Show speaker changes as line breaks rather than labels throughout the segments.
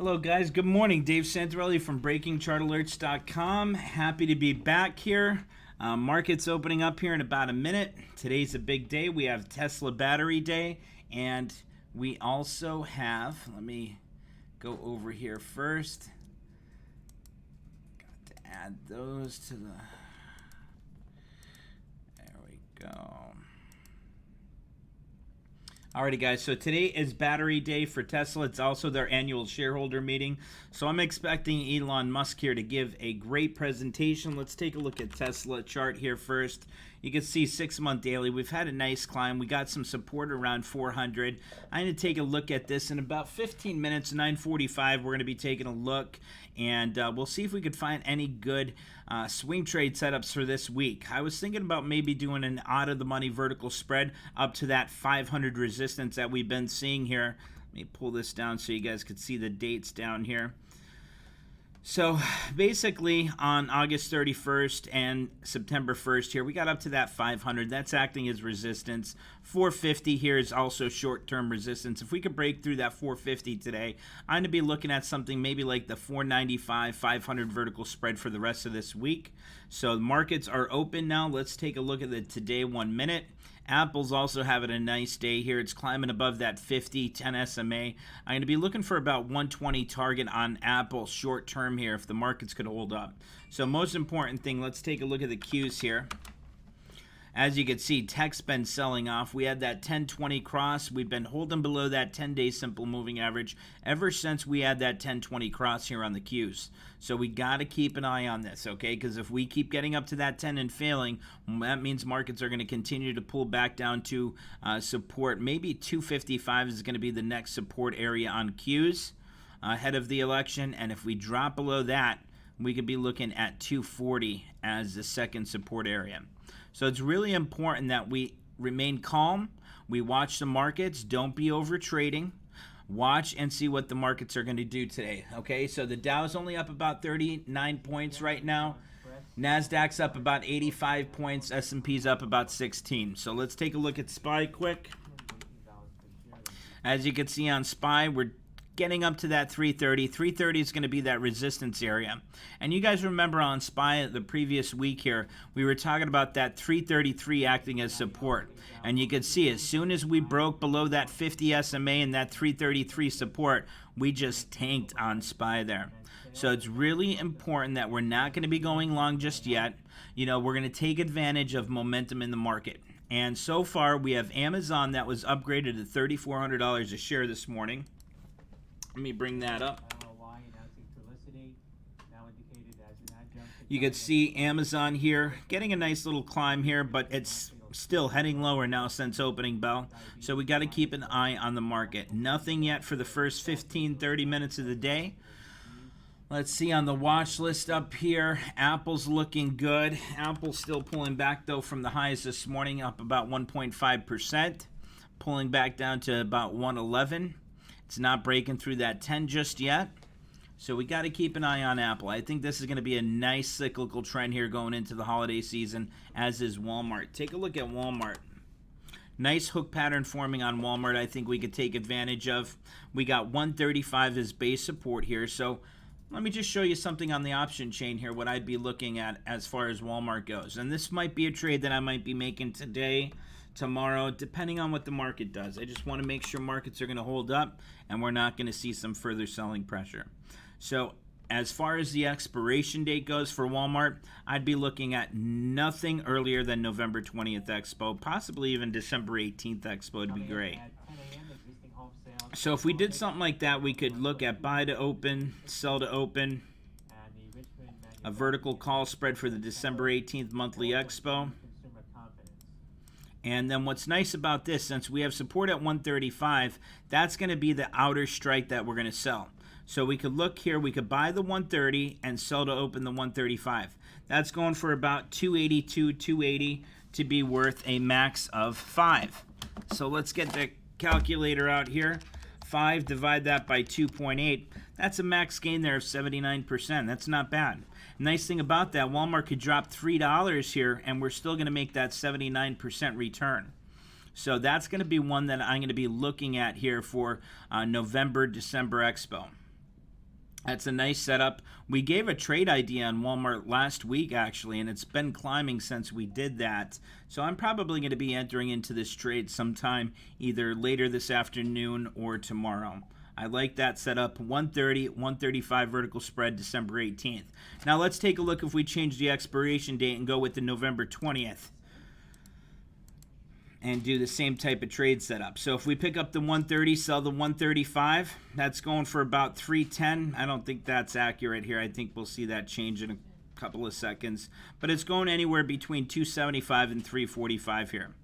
Hello guys, good morning. Dave Santarelli from BreakingChartAlerts.com. Happy to be back here. Market's opening up here in about a minute. Today's a big day. We have Tesla Battery Day, and we also have, let me go over here first. Got to add those to the, there we go. Alrighty guys, so today is Battery Day for Tesla. It's also their annual shareholder meeting. So I'm expecting Elon Musk here to give a great presentation. Let's take a look at Tesla chart here first. You can see 6-month daily. We've had a nice climb. We got some support around 400. I'm going to take a look at this in about 15 minutes, 9:45. We're going to be taking a look, and we'll see if we could find any good swing trade setups for this week. I was thinking about maybe doing an out-of-the-money vertical spread up to that 500 resistance that we've been seeing here. Let me pull this down so you guys could see the dates down here. So basically on August 31st and September 1st here, we got up to that 500. That's acting as resistance. 450 here is also short-term resistance. If we could break through that 450 today, I'm going to be looking at something maybe like the 495, 500 vertical spread for the rest of this week. So the markets are open now. Let's take a look at the today 1 minute. Apple's also having a nice day here. It's climbing above that 50, 10 SMA. I'm going to be looking for about 120 target on Apple short term here if the markets could hold up. So most important thing, let's take a look at the Qs here. As you can see, tech's been selling off. We had that 1020 cross. We've been holding below that 10-day simple moving average ever since we had that 1020 cross here on the Qs. So we got to keep an eye on this, okay? Because if we keep getting up to that 10 and failing, that means markets are going to continue to pull back down to support. Maybe 255 is going to be the next support area on Qs ahead of the election. And if we drop below that, we could be looking at 240 as the second support area. So it's really important that we remain calm. We watch the markets. Don't be over trading. Watch and see what the markets are going to do today. Okay, so the Dow's only up about 39 points right now. NASDAQ's up about 85 points. S&P's up about 16. So let's take a look at SPY quick. As you can see on SPY, we're getting up to that 330. 330 is going to be that resistance area. And you guys remember on SPY the previous week here, we were talking about that 333 acting as support. And you can see as soon as we broke below that 50 SMA and that 333 support, we just tanked on SPY there. So it's really important that we're not going to be going long just yet. You know, we're going to take advantage of momentum in the market. And so far, we have Amazon that was upgraded to $3,400 a share this morning. Let me bring that up. You can see Amazon here getting a nice little climb here, but it's still heading lower now since opening bell. So we got to keep an eye on the market. Nothing yet for the first 15-30 minutes of the day. Let's see on the watch list up here. Apple's looking good. Apple's still pulling back though from the highs this morning, up about 1.5%, pulling back down to about 111. It's not breaking through that 10 just yet. So we got to keep an eye on Apple. I think this is going to be a nice cyclical trend here going into the holiday season, as is Walmart. Take a look at Walmart. Nice hook pattern forming on Walmart I think we could take advantage of. We got 135 as base support here. So let me just show you something on the option chain here, what I'd be looking at as far as Walmart goes. And this might be a trade that I might be making today, tomorrow, depending on what the market does. I just want to make sure markets are going to hold up and we're not going to see some further selling pressure. So as far as the expiration date goes for Walmart, I'd be looking at nothing earlier than November 20th Expo, possibly even December 18th Expo would be great. So if we did something like that, we could look at buy to open, sell to open, a vertical call spread for the December 18th monthly Expo. And then what's nice about this, since we have support at 135, that's going to be the outer strike that we're going to sell. So we could look here, we could buy the 130 and sell to open the 135. That's going for about 282, 280 to be worth a max of 5. So let's get the calculator out here. 5, divide that by 2.8. That's a max gain there of 79%. That's not bad. Nice thing about that, Walmart could drop $3 here and we're still going to make that 79% return. So that's going to be one that I'm going to be looking at here for November, December Expo. That's a nice setup. We gave a trade idea on Walmart last week, actually, and it's been climbing since we did that. So I'm probably going to be entering into this trade sometime either later this afternoon or tomorrow. I like that setup. 130, 135 vertical spread, December 18th. Now let's take a look if we change the expiration date and go with the November 20th. And do the same type of trade setup. So if we pick up the 130, sell the 135, that's going for about 310. I don't think that's accurate here. I think we'll see that change in a couple of seconds. But it's going anywhere between 275 and 345 here.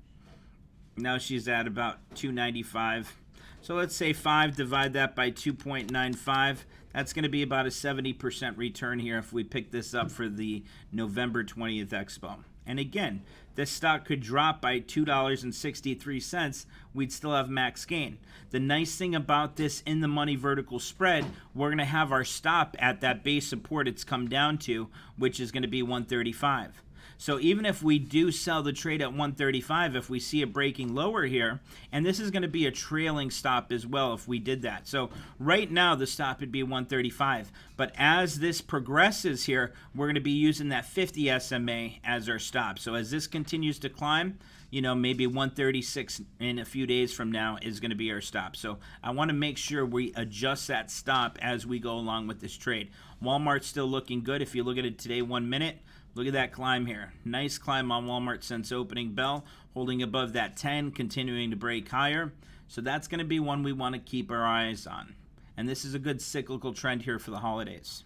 Now she's at about 295. So let's say 5, divide that by 2.95. That's going to be about a 70% return here if we pick this up for the November 20th Expo. And again, this stock could drop by $2.63. We'd still have max gain. The nice thing about this in the money vertical spread, we're going to have our stop at that base support it's come down to, which is going to be 135. So even if we do sell the trade at 135, if we see it breaking lower here, and this is going to be a trailing stop as well if we did that. So right now the stop would be 135. But as this progresses here, we're going to be using that 50 SMA as our stop. So as this continues to climb, you know, maybe 136 in a few days from now is going to be our stop. So I want to make sure we adjust that stop as we go along with this trade. Walmart's still looking good. If you look at it today, 1 minute, look at that climb here. Nice climb on Walmart since opening bell, holding above that 10, continuing to break higher. So that's going to be one we want to keep our eyes on. And this is a good cyclical trend here for the holidays.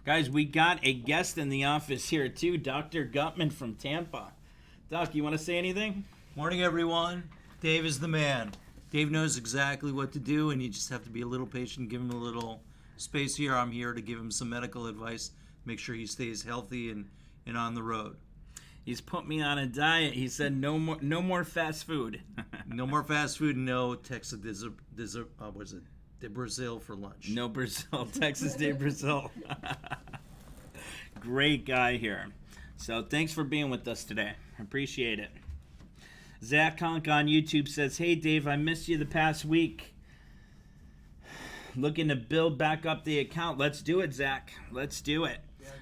Guys, we got a guest in the office here too, Dr. Gutman from Tampa. Doc, you want to say anything?
Morning, everyone. Dave is the man. Dave knows exactly what to do, and you just have to be a little patient, give him a little space here. I'm here to give him some medical advice, make sure he stays healthy and on the road.
He's put me on a diet. He said no more fast food.
No more fast food, no Texas de Brazil for lunch.
No Brazil, Texas de Brazil. Great guy here. So thanks for being with us today. I appreciate it. Zach Conk on YouTube says, hey Dave, I missed you the past week. Looking to build back up the account. Let's do it, Zach. Let's do it.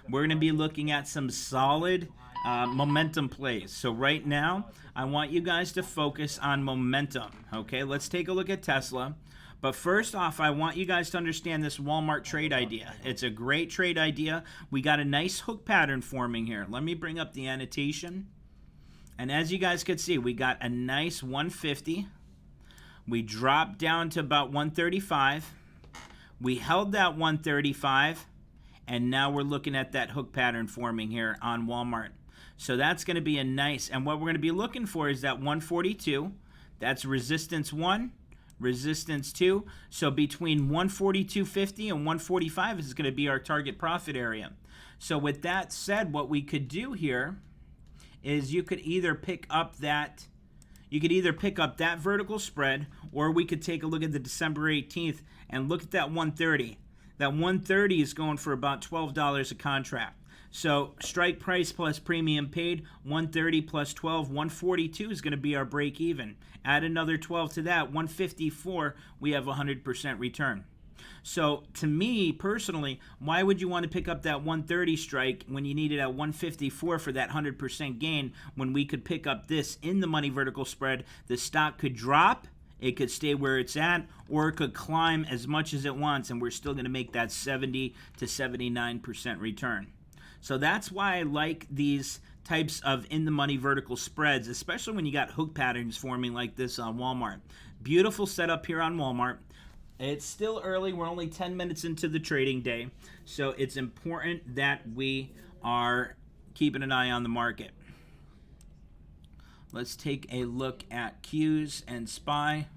We're going to be looking at some solid momentum plays. So right now, I want you guys to focus on momentum. Okay, let's take a look at Tesla. But first off, I want you guys to understand this Walmart trade idea. It's a great trade idea. We got a nice hook pattern forming here. Let me bring up the annotation. And as you guys could see, we got a nice 150. We dropped down to about 135. We held that 135. And now we're looking at that hook pattern forming here on Walmart. So that's going to be a nice, and what we're going to be looking for is that 142. That's resistance 1. Resistance 2. So between 142.50 and 145 is going to be our target profit area. So with that said, what we could do here is you could either pick up that vertical spread, or we could take a look at the December 18th and look at that 130. That 130 is going for about $12 a contract. So strike price plus premium paid, 130 plus 12, 142 is going to be our break even. Add another 12 to that, 154, we have 100% return. So to me personally, why would you want to pick up that 130 strike when you need it at 154 for that 100% gain, when we could pick up this in the money vertical spread? The stock could drop, it could stay where it's at, or it could climb as much as it wants, and we're still going to make that 70 to 79% return. So that's why I like these types of in-the-money vertical spreads, especially when you got hook patterns forming like this on Walmart. Beautiful setup here on Walmart. It's still early. We're only 10 minutes into the trading day, so it's important that we are keeping an eye on the market. Let's take a look at Qs and SPY.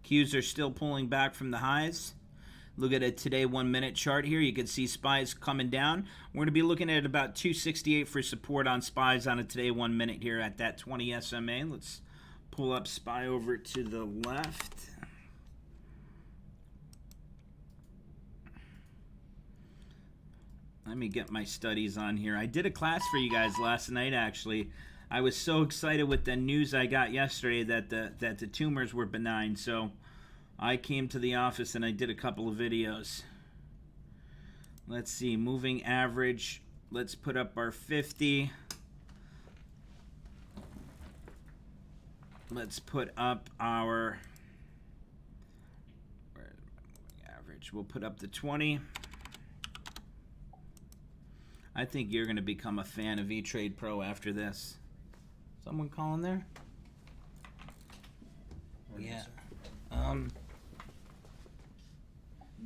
Qs are still pulling back from the highs. Look at a today 1 minute chart here. You can see SPY's coming down. We're going to be looking at about 268 for support on SPY's on a today 1 minute here at that 20 SMA. Let's pull up SPY over to the left. Let me get my studies on here. I did a class for you guys last night, actually, I was so excited with the news I got yesterday that the tumors were benign. So I came to the office and I did a couple of videos. Let's see, moving average. Let's put up our 50. Let's put up our average. We'll put up the 20. I think you're going to become a fan of E-Trade Pro after this. Someone calling there? Yeah. No,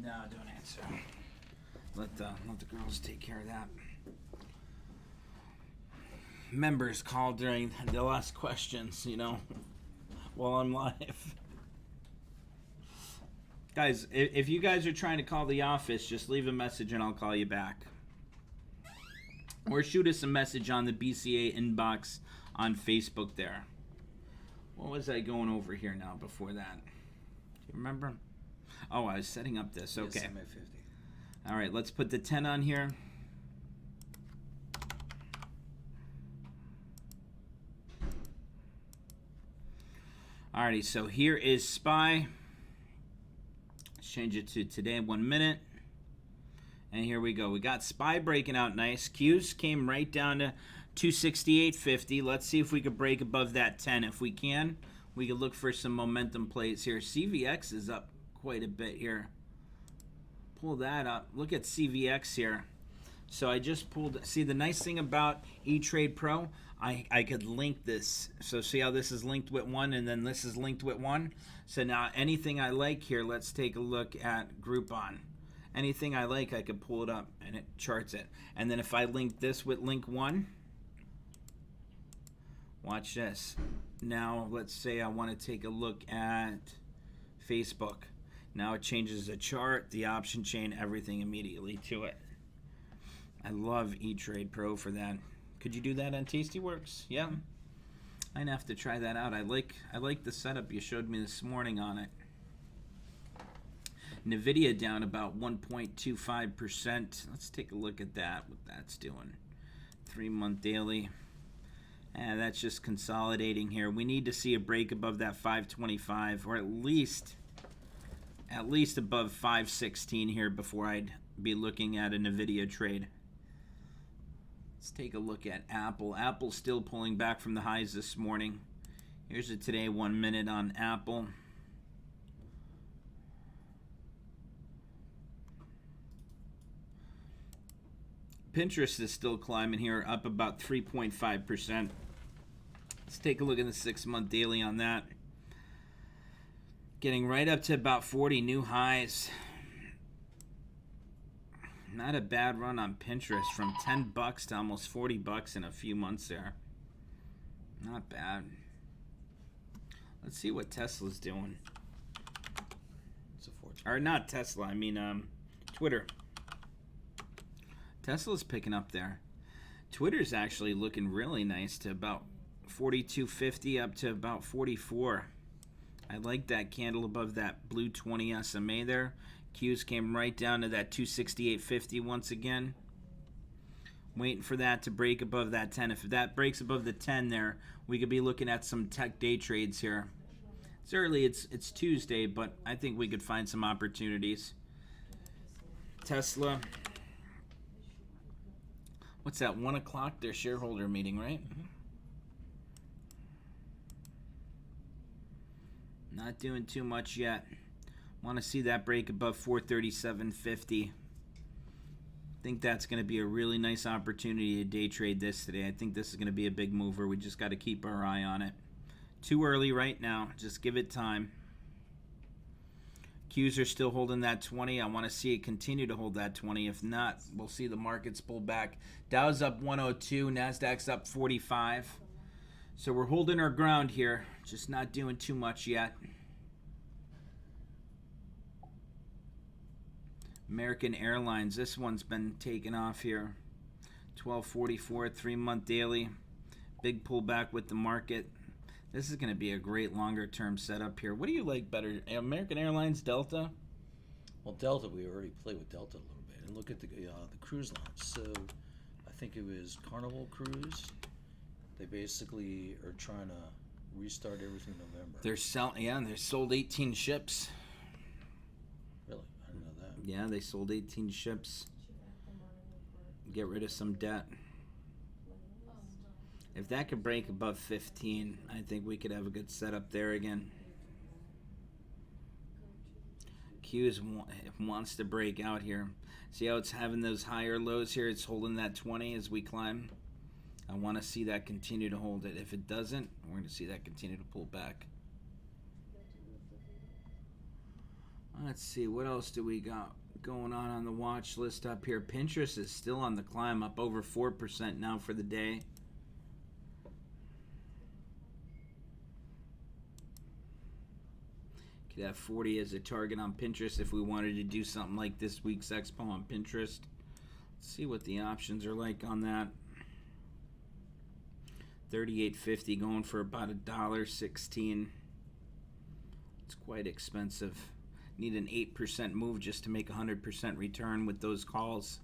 don't answer. Let the girls take care of that. Members call during they'll ask questions, you know, while I'm live. Guys, if you guys are trying to call the office, just leave a message and I'll call you back. Or shoot us a message on the BCA inbox on Facebook there. What was I going over here now before that? Do you remember? Oh, I was setting up this. Okay.
Yes, I'm at 50.
All right, let's put the 10 on here. Alrighty, so here is SPY. Let's change it to today, 1 minute. And here we go. We got SPY breaking out nice. Qs came right down to 268.50. Let's see if we could break above that 10. If we can, we could look for some momentum plays here. CVX is up quite a bit here. Pull that up. Look at CVX here. So I just pulled, see the nice thing about E-Trade Pro, I could link this. So see how this is linked with one and then this is linked with one? So now anything I like here, let's take a look at Groupon. Anything I like, I could pull it up and it charts it. And then if I link this with link one, watch this. Now let's say I want to take a look at Facebook. Now it changes the chart, the option chain, everything immediately to it. I love E-Trade Pro for that. Could you do that on Tastyworks? Yeah. I'd have to try that out. I like the setup you showed me this morning on it. Nvidia down about 1.25%. Let's take a look at that, what that's doing. 3-month daily. And that's just consolidating here. We need to see a break above that 525 or at least above 516 here before I'd be looking at a Nvidia trade. Let's take a look at Apple. Apple's still pulling back from the highs this morning. Here's a today 1 minute on Apple. Pinterest is still climbing here, up about 3.5%. Let's take a look at the 6-month daily on that. Getting right up to about 40 new highs. Not a bad run on Pinterest, from $10 to almost $40 in a few months there. Not bad. Let's see what Tesla's doing.
It's a fortune.
Or not Tesla, I mean Twitter. Tesla's picking up there. Twitter's actually looking really nice to about 42.50 up to about 44. I like that candle above that blue 20 SMA there. Qs came right down to that 268.50 once again. Waiting for that to break above that 10. If that breaks above the 10 there, we could be looking at some tech day trades here. It's early, it's Tuesday, but I think we could find some opportunities. Tesla. What's that, 1 o'clock? Their shareholder meeting, right? Not doing too much yet. Want to see that break above 437.50. Think that's going to be a really nice opportunity to day trade this today. I think this is going to be a big mover. We just got to keep our eye on it. Too early right now. Just give it time. Qs are still holding that 20. I want to see it continue to hold that 20. If not, we'll see the markets pull back. Dow's up 102. Nasdaq's up 45. So we're holding our ground here. Just not doing too much yet. American Airlines, this one's been taken off here. 1244, 3-month daily. Big pullback with the market. This is going to be a great longer-term setup here. What do you like better, American Airlines, Delta?
Well, Delta, we already played with Delta a little bit. And look at the cruise lines. So I think it was Carnival Cruise They basically are trying to restart everything November.
They're selling, yeah, and they sold 18 ships.
Really? I didn't know that.
Yeah, they sold 18 ships. Get rid of some debt. If that could break above 15, I think we could have a good setup there again. Q's wants to break out here. See how it's having those higher lows here? It's holding that 20 as we climb. I want to see that continue to hold it. If it doesn't, we're going to see that continue to pull back. Let's see, what else do we got going on the watch list up here? Pinterest is still on the climb, up over 4% now for the day. Could have 40 as a target on Pinterest if we wanted to do something like this week's expo on Pinterest. Let's see what the options are like on that. 38.50 going for about $1.16. It's quite expensive. Need an 8% move just to make 100% return with those calls.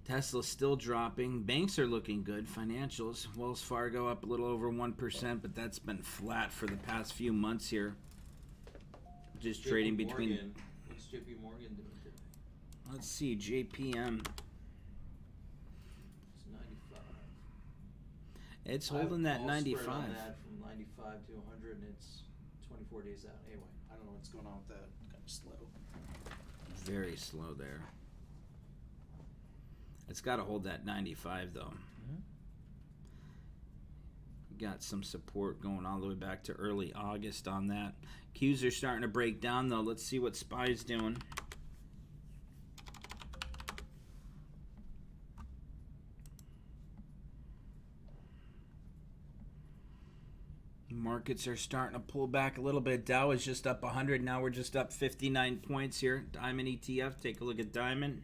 Tesla's still dropping. Banks are looking good. Financials. Wells Fargo up a little over 1%, but that's been flat for the past few months here. Just trading between.
What's JP Morgan doing today?
Let's see, JPM.
It's 95.
It's holding that 95.
On that from 95 to 100, and it's 24 days out. Anyway, I don't know what's going on with that. Kind of slow.
Very slow there. It's got to hold that 95 though. Got some support going all the way back to early August on that. Qs are starting to break down though. Let's see what SPY's doing. Markets are starting to pull back a little bit. Dow is just up 100. Now we're just up 59 points here. Diamond ETF. Take a look at Diamond.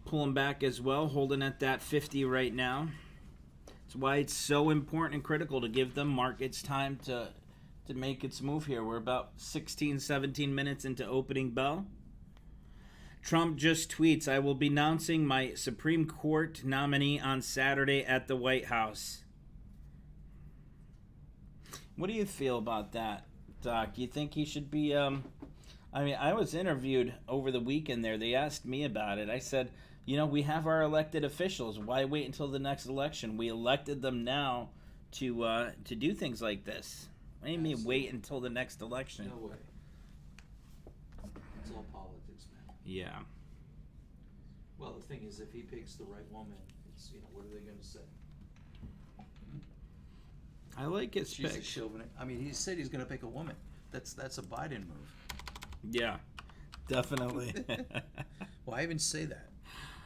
Pulling back as well, holding at that 50 right now. That's why it's so important and critical to give the markets time to make its move here. We're about 16, 17 minutes into opening bell. Trump just tweets, I will be announcing my Supreme Court nominee on Saturday at the White House. What do you feel about that, Doc? You think he should be, I mean, I was interviewed over the weekend there. They asked me about it. I said, you know, we have our elected officials. Why wait until the next election? We elected them now to do things like this. What do you mean wait until the next election?
No way. It's all politics, man.
Yeah.
Well, the thing is, if he picks the right woman, it's, you know, what are they going to say?
I like his
She's a
pick.
chauvinist. I mean, he said he's going to pick a woman. That's a Biden move.
Yeah, definitely.
Why even say that?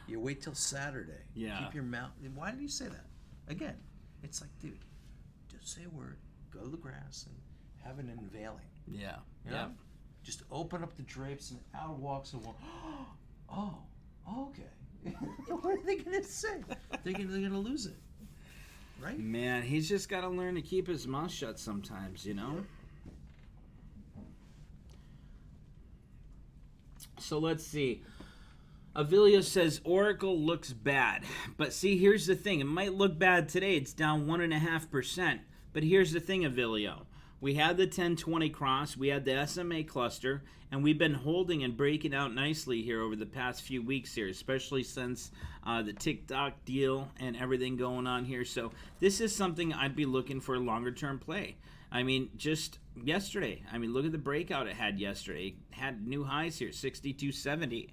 You wait till Saturday.
Yeah.
Keep your mouth. Why did you say that? Again, it's like, dude, just say a word, go to the grass, and have an unveiling.
Yeah.
You know? Just open up the drapes, and out walks a woman. Oh, okay. What are they going to say? They're going to lose it. Right?
Man, he's just got to learn to keep his mouth shut sometimes, you know? So let's see. Avilio says Oracle looks bad. But see, here's the thing. It might look bad today. It's down 1.5%. But here's the thing, Avilio. We had the 1020 cross. We had the SMA cluster. And we've been holding and breaking out nicely here over the past few weeks here, especially since the TikTok deal and everything going on here. So this is something I'd be looking for a longer-term play. I mean, just yesterday. I mean, look at the breakout it had yesterday. It had new highs here, 62.70.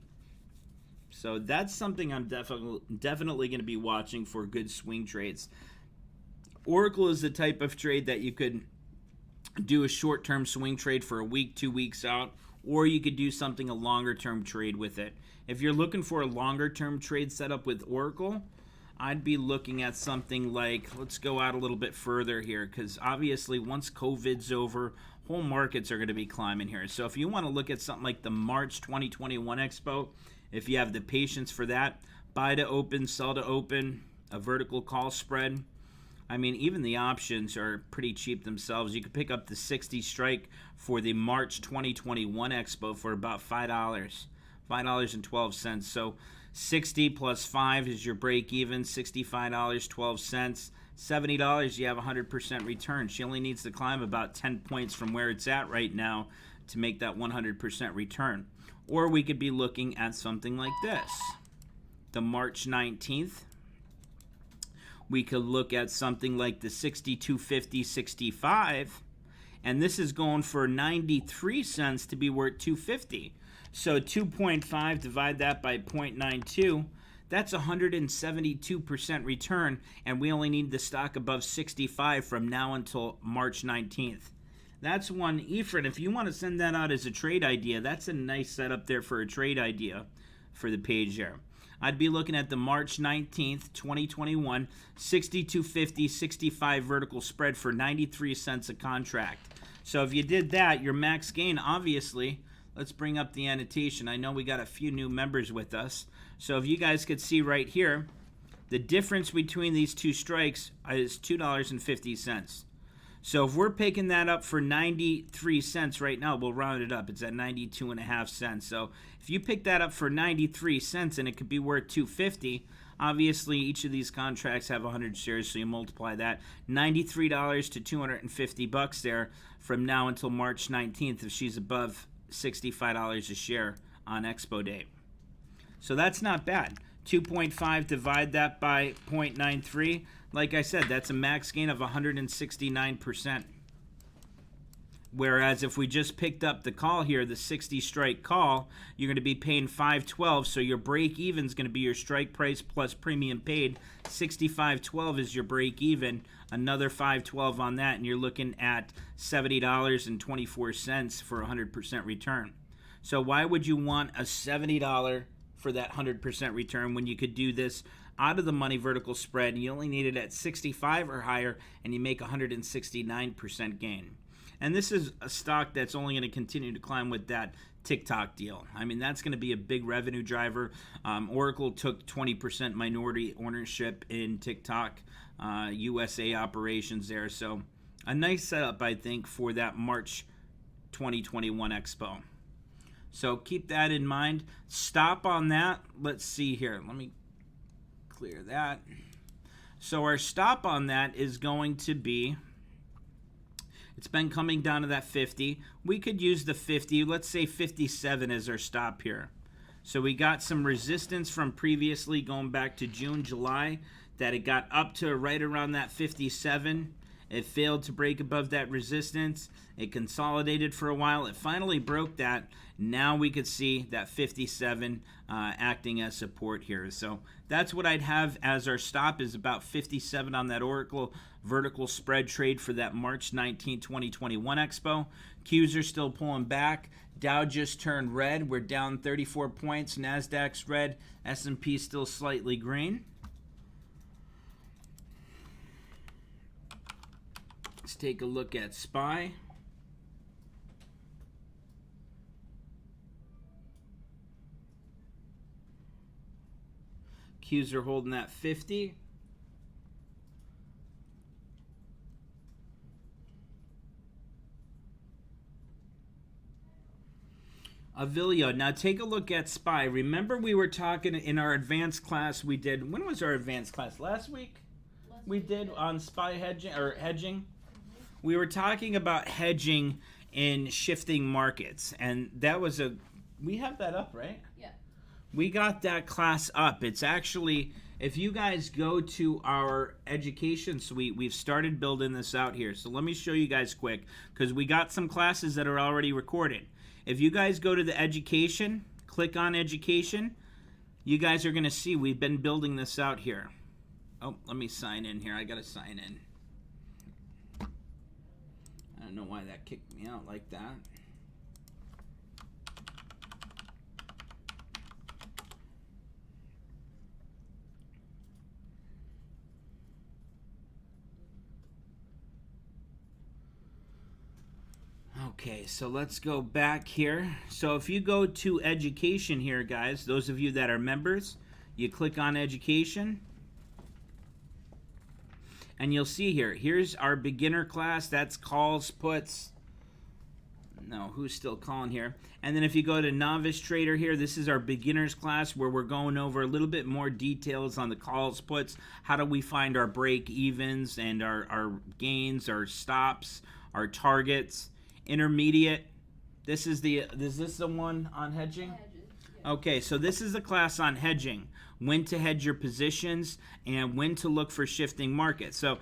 So that's something I'm definitely going to be watching for good swing trades. Oracle is the type of trade that you could do a short-term swing trade for a week, 2 weeks out, or you could do something a longer-term trade with it. If you're looking for a longer-term trade setup with Oracle, I'd be looking at something like, let's go out a little bit further here, because obviously once COVID's over, whole markets are going to be climbing here. So if you want to look at something like the March 2021 Expo, if you have the patience for that, buy to open, sell to open, a vertical call spread. I mean, even the options are pretty cheap themselves. You could pick up the 60 strike for the March 2021 Expo for about $5. $5.12. So 60 plus 5 is your break even, $65.12. $70, you have 100% return. She only needs to climb about 10 points from where it's at right now to make that 100% return. Or we could be looking at something like this. The March 19th. We could look at something like the 62.50.65, and this is going for 93 cents to be worth 250. So 2.5, divide that by 0.92, that's 172% return, and we only need the stock above 65 from now until March 19th. That's one. Efren, if you want to send that out as a trade idea, that's a nice setup there for a trade idea for the page there. I'd be looking at the March 19th, 2021, 62.50.65 vertical spread for 93 cents a contract. So if you did that, your max gain, obviously, let's bring up the annotation. I know we got a few new members with us. So if you guys could see right here, the difference between these two strikes is $2.50. So if we're picking that up for 93 cents right now, we'll round it up. It's at 92.5 cents. So if you pick that up for 93 cents and it could be worth 250, obviously each of these contracts have 100 shares, so you multiply that. $93 to $250 there from now until March 19th if she's above $65 a share on Expo Day. So that's not bad. 2.5, divide that by 0.93. Like I said, that's a max gain of 169%. Whereas if we just picked up the call here, the 60 strike call, you're going to be paying $5.12. So your break even is going to be your strike price plus premium paid. $65.12 is your break even. Another $5.12 on that, and you're looking at $70.24 for 100% return. So why would you want a $70 for that 100% return when you could do this out of the money vertical spread and you only need it at 65 or higher and you make 169% gain? And this is a stock that's only going to continue to climb with that TikTok deal. I mean, that's going to be a big revenue driver. Oracle took 20% minority ownership in TikTok, USA operations there. So a nice setup, I think, for that March 2021 Expo. So keep that in mind. Stop on that. Let's see here. Let me clear that. So our stop on that is going to be, it's been coming down to that 50. We could use the 50. Let's say 57 is our stop here. So we got some resistance from previously going back to June, July, that it got up to right around that 57. It failed to break above that resistance. It consolidated for a while. It finally broke that. Now we could see that 57 acting as support here. So that's what I'd have as our stop, is about 57 on that Oracle vertical spread trade for that March 19, 2021 Expo. Qs are still pulling back. Dow just turned red. We're down 34 points. NASDAQ's red. S&P still slightly green. Let's take a look at SPY. Qs are holding that 50. Avilio. Now take a look at SPY. Remember we were talking in our advanced class we did. When was our advanced class? Last week? We did on SPY hedging or hedging. We were talking about hedging in shifting markets, and that was we have that up, right?
Yeah.
We got that class up. It's actually, if you guys go to our education suite, we've started building this out here. So let me show you guys quick, because we got some classes that are already recorded. If you guys go to the education, click on education, you guys are going to see we've been building this out here. Oh, let me sign in here. I got to sign in. I don't know why that kicked me out like that. Okay, so let's go back here. So if you go to education here, guys, those of you that are members, you click on education. And you'll see here, here's our beginner class. That's calls, puts, No, who's still calling here? And then if you go to novice trader here, this is our beginners class where we're going over a little bit more details on the calls, puts. How do we find our break evens and our gains, our stops, our targets? Intermediate. Is this the one on hedging? Okay, so this is a class on hedging, when to hedge your positions and when to look for shifting markets. So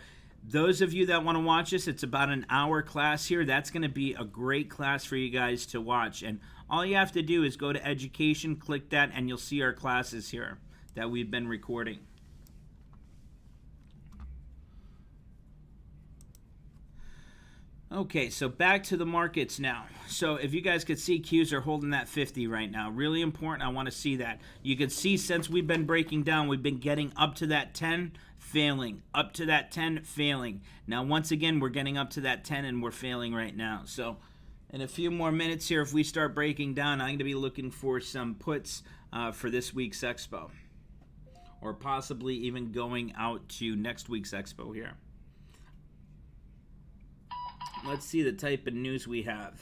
those of you that want to watch this, it's about an hour class here. That's going to be a great class for you guys to watch. And all you have to do is go to education, click that, and you'll see our classes here that we've been recording. Okay, so back to the markets now. So if you guys could see, Qs are holding that 50 right now. Really important. I want to see that. You can see since we've been breaking down, we've been getting up to that 10, failing. Up to that 10, failing. Now, once again, we're getting up to that 10 and we're failing right now. So in a few more minutes here, if we start breaking down, I'm going to be looking for some puts for this week's expo. Or possibly even going out to next week's expo here. Let's see the type of news we have.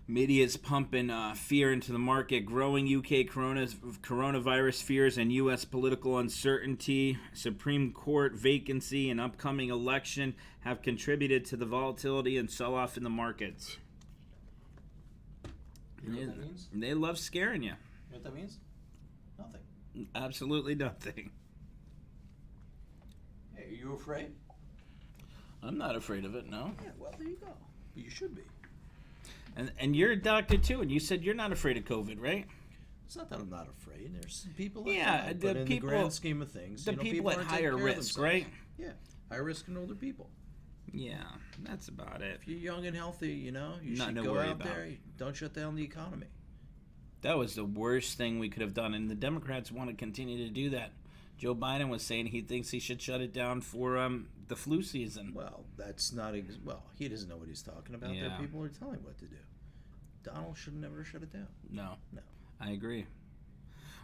Media is pumping fear into the market. Growing UK coronavirus fears and U.S. political uncertainty, Supreme Court vacancy, and upcoming election have contributed to the volatility and sell-off in the markets.
You know what that means?
They love scaring you.
You know what that means? Nothing.
Absolutely nothing.
Hey, are you afraid?
I'm not afraid of it, no.
Yeah, well, there you go. But you should be.
And you're a doctor too, and you said you're not afraid of COVID, right?
It's not that I'm not afraid. There's some people that
Yeah,
are,
the
but in
people-
the grand scheme of things,
The people at
aren't taking
higher
care of
risk,
themselves.
right?
Yeah, higher risk and older people.
Yeah, that's about it.
If you're young and healthy, you
Nothing
should
to
go
worry
out
about.
there. Don't shut down the economy.
That was the worst thing we could have done, and the Democrats want to continue to do that. Joe Biden was saying he thinks he should shut it down for the flu season.
Well, that's not. Well, he doesn't know what he's talking about.
Yeah.
There, people are telling him what to do. Donald should never shut it down.
No,
No.
I agree.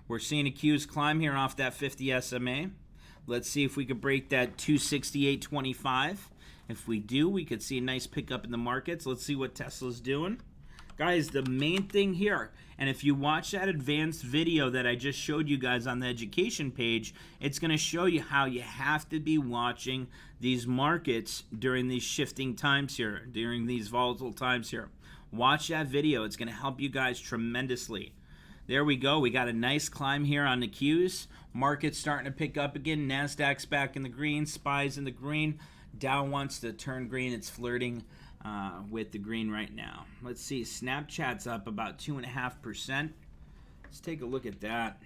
We're seeing a Qs climb here off that 50 SMA. Let's see if we could break that 268.25. If we do, we could see a nice pickup in the markets. Let's see what Tesla's doing. Guys, the main thing here, and if you watch that advanced video that I just showed you guys on the education page, it's going to show you how you have to be watching these markets during these shifting times here, during these volatile times here. Watch that video. It's going to help you guys tremendously. There we go. We got a nice climb here on the Qs. Market's starting to pick up again. NASDAQ's back in the green. SPY's in the green. Dow wants to turn green. It's flirting with the green right now. Let's see. Snapchat's up about 2.5%. Let's take a look at that.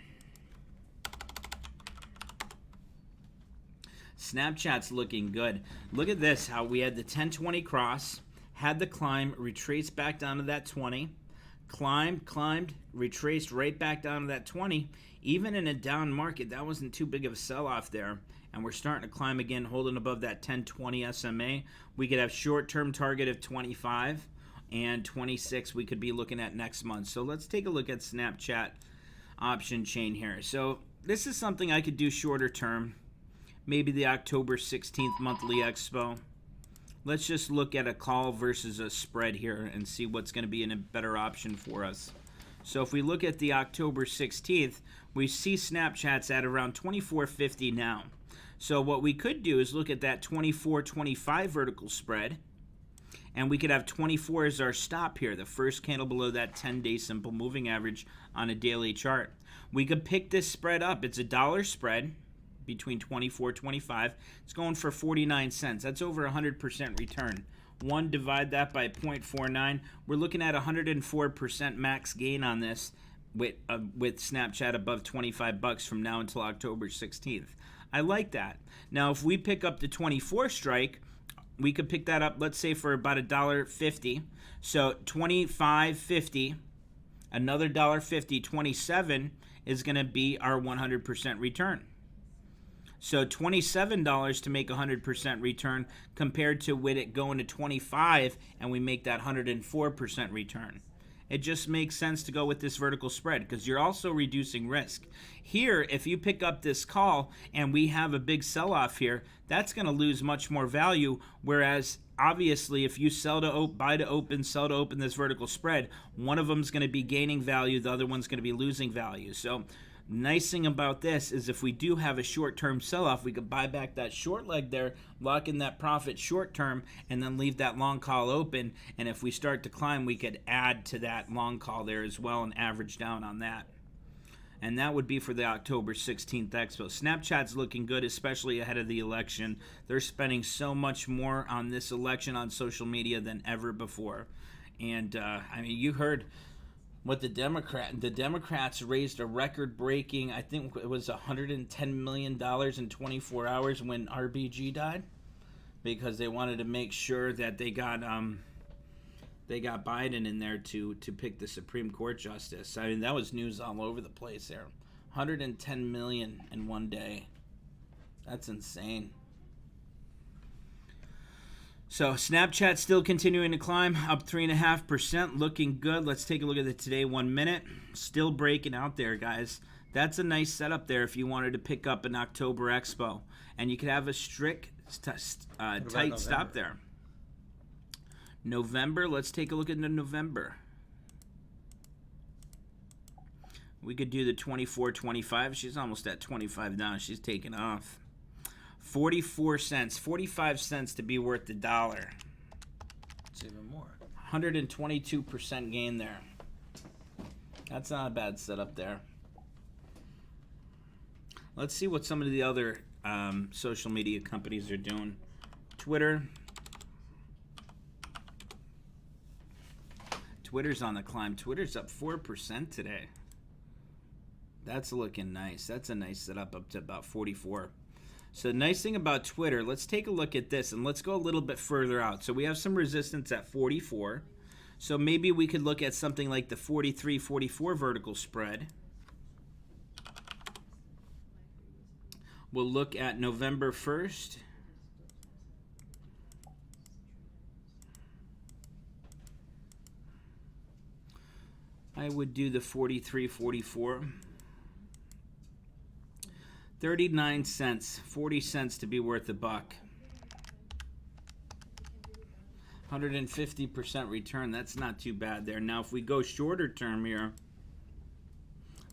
Snapchat's looking good. Look at this, how we had the 1020 cross, had the climb, retraced back down to that 20, climbed, retraced right back down to that 20. Even in a down market, that wasn't too big of a sell-off there. And we're starting to climb again, holding above that 1020 SMA. We could have short-term target of 25 and 26 we could be looking at next month. So let's take a look at Snapchat option chain here. So this is something I could do shorter term. Maybe the October 16th monthly expo. Let's just look at a call versus a spread here and see what's going to be a better option for us. So if we look at the October 16th, we see Snapchat's at around 24.50 now. So what we could do is look at that 24.25 vertical spread, and we could have 24 as our stop here, the first candle below that 10-day simple moving average on a daily chart. We could pick this spread up. It's a dollar spread between 24.25. It's going for 49 cents. That's over 100% return. Divide that by 0.49. We're looking at 104% max gain on this with Snapchat above 25 bucks from now until October 16th. I like that. Now, if we pick up the 24 strike, we could pick that up, let's say, for about $1.50. So 25.50, another $1.50, 27 is going to be our 100% return. So $27 to make 100% return compared to with it going to 25 and we make that 104% return. it just makes sense to go with this vertical spread because you're also reducing risk. Here, if you pick up this call and we have a big sell-off here, that's going to lose much more value, whereas obviously if you buy to open, sell to open this vertical spread, one of them is going to be gaining value, the other one's going to be losing value. So nice thing about this is if we do have a short-term sell-off, we could buy back that short leg there, lock in that profit short-term, and then leave that long call open. And if we start to climb, we could add to that long call there as well and average down on that. And that would be for the October 16th Expo. Snapchat's looking good, especially ahead of the election. They're spending so much more on this election on social media than ever before. And, I mean, you heard what the Democrats raised a record-breaking, I think it was $110 million in 24 hours when RBG died, because they wanted to make sure that they got Biden in there to pick the Supreme Court justice. I mean, that was news all over the place there. 110 million in one day. That's insane. So Snapchat still continuing to climb, up 3.5%, looking good. Let's take a look at the today 1 minute. Still breaking out there, guys. That's a nice setup there if you wanted to pick up an October Expo. And you could have a strict, tight stop there. November, let's take a look into November. We could do the 24.25. She's almost at 25 now. She's taking off. 44 cents, 45 cents to be worth the dollar.
It's even more.
122% gain there. That's not a bad setup there. Let's see what some of the other social media companies are doing. Twitter. Twitter's on the climb. Twitter's up 4% today. That's looking nice. That's a nice setup up to about 44. So the nice thing about Twitter, let's take a look at this and let's go a little bit further out. So we have some resistance at 44. So maybe we could look at something like the 43-44 vertical spread. We'll look at November 1st. I would do the 43-44. 39 cents, 40 cents to be worth a buck. 150% return, that's not too bad there. Now if we go shorter term here,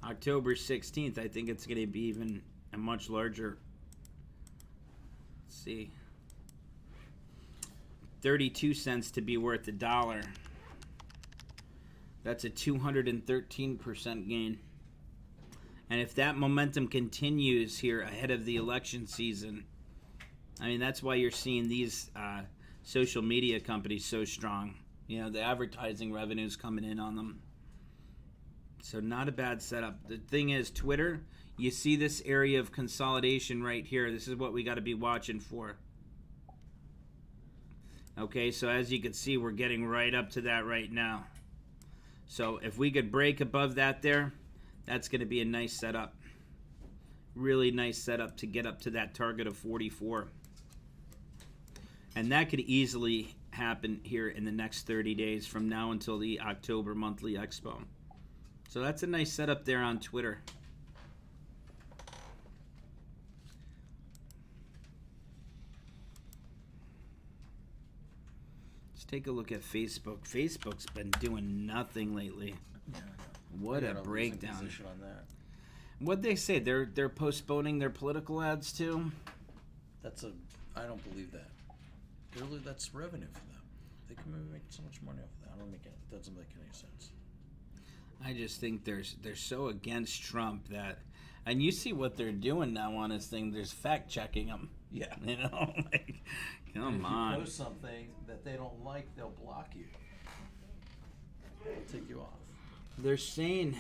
October 16th, I think it's going to be even a much larger. Let's see. 32 cents to be worth a dollar. That's a 213% gain. And if that momentum continues here ahead of the election season, I mean, that's why you're seeing these social media companies so strong. You know, the advertising revenue's coming in on them. So not a bad setup. The thing is, Twitter, you see this area of consolidation right here. This is what we got to be watching for. Okay, so as you can see, we're getting right up to that right now. So if we could break above that there, that's going to be a nice setup. Really nice setup to get up to that target of 44. And that could easily happen here in the next 30 days from now until the October monthly expo. So that's a nice setup there on Twitter. Let's take a look at Facebook. Facebook's been doing nothing lately.
Yeah,
What a breakdown.
Position on that.
What'd they say? They're postponing their political ads too?
I don't believe that. Really, that's revenue for them. They can make so much money off of that. It doesn't make any sense.
I just think they're so against Trump that, and you see what they're doing now on his thing. There's fact checking them.
Yeah.
You know, like, come on.
If you post something that they don't like, they'll block you. They'll take you off.
They're saying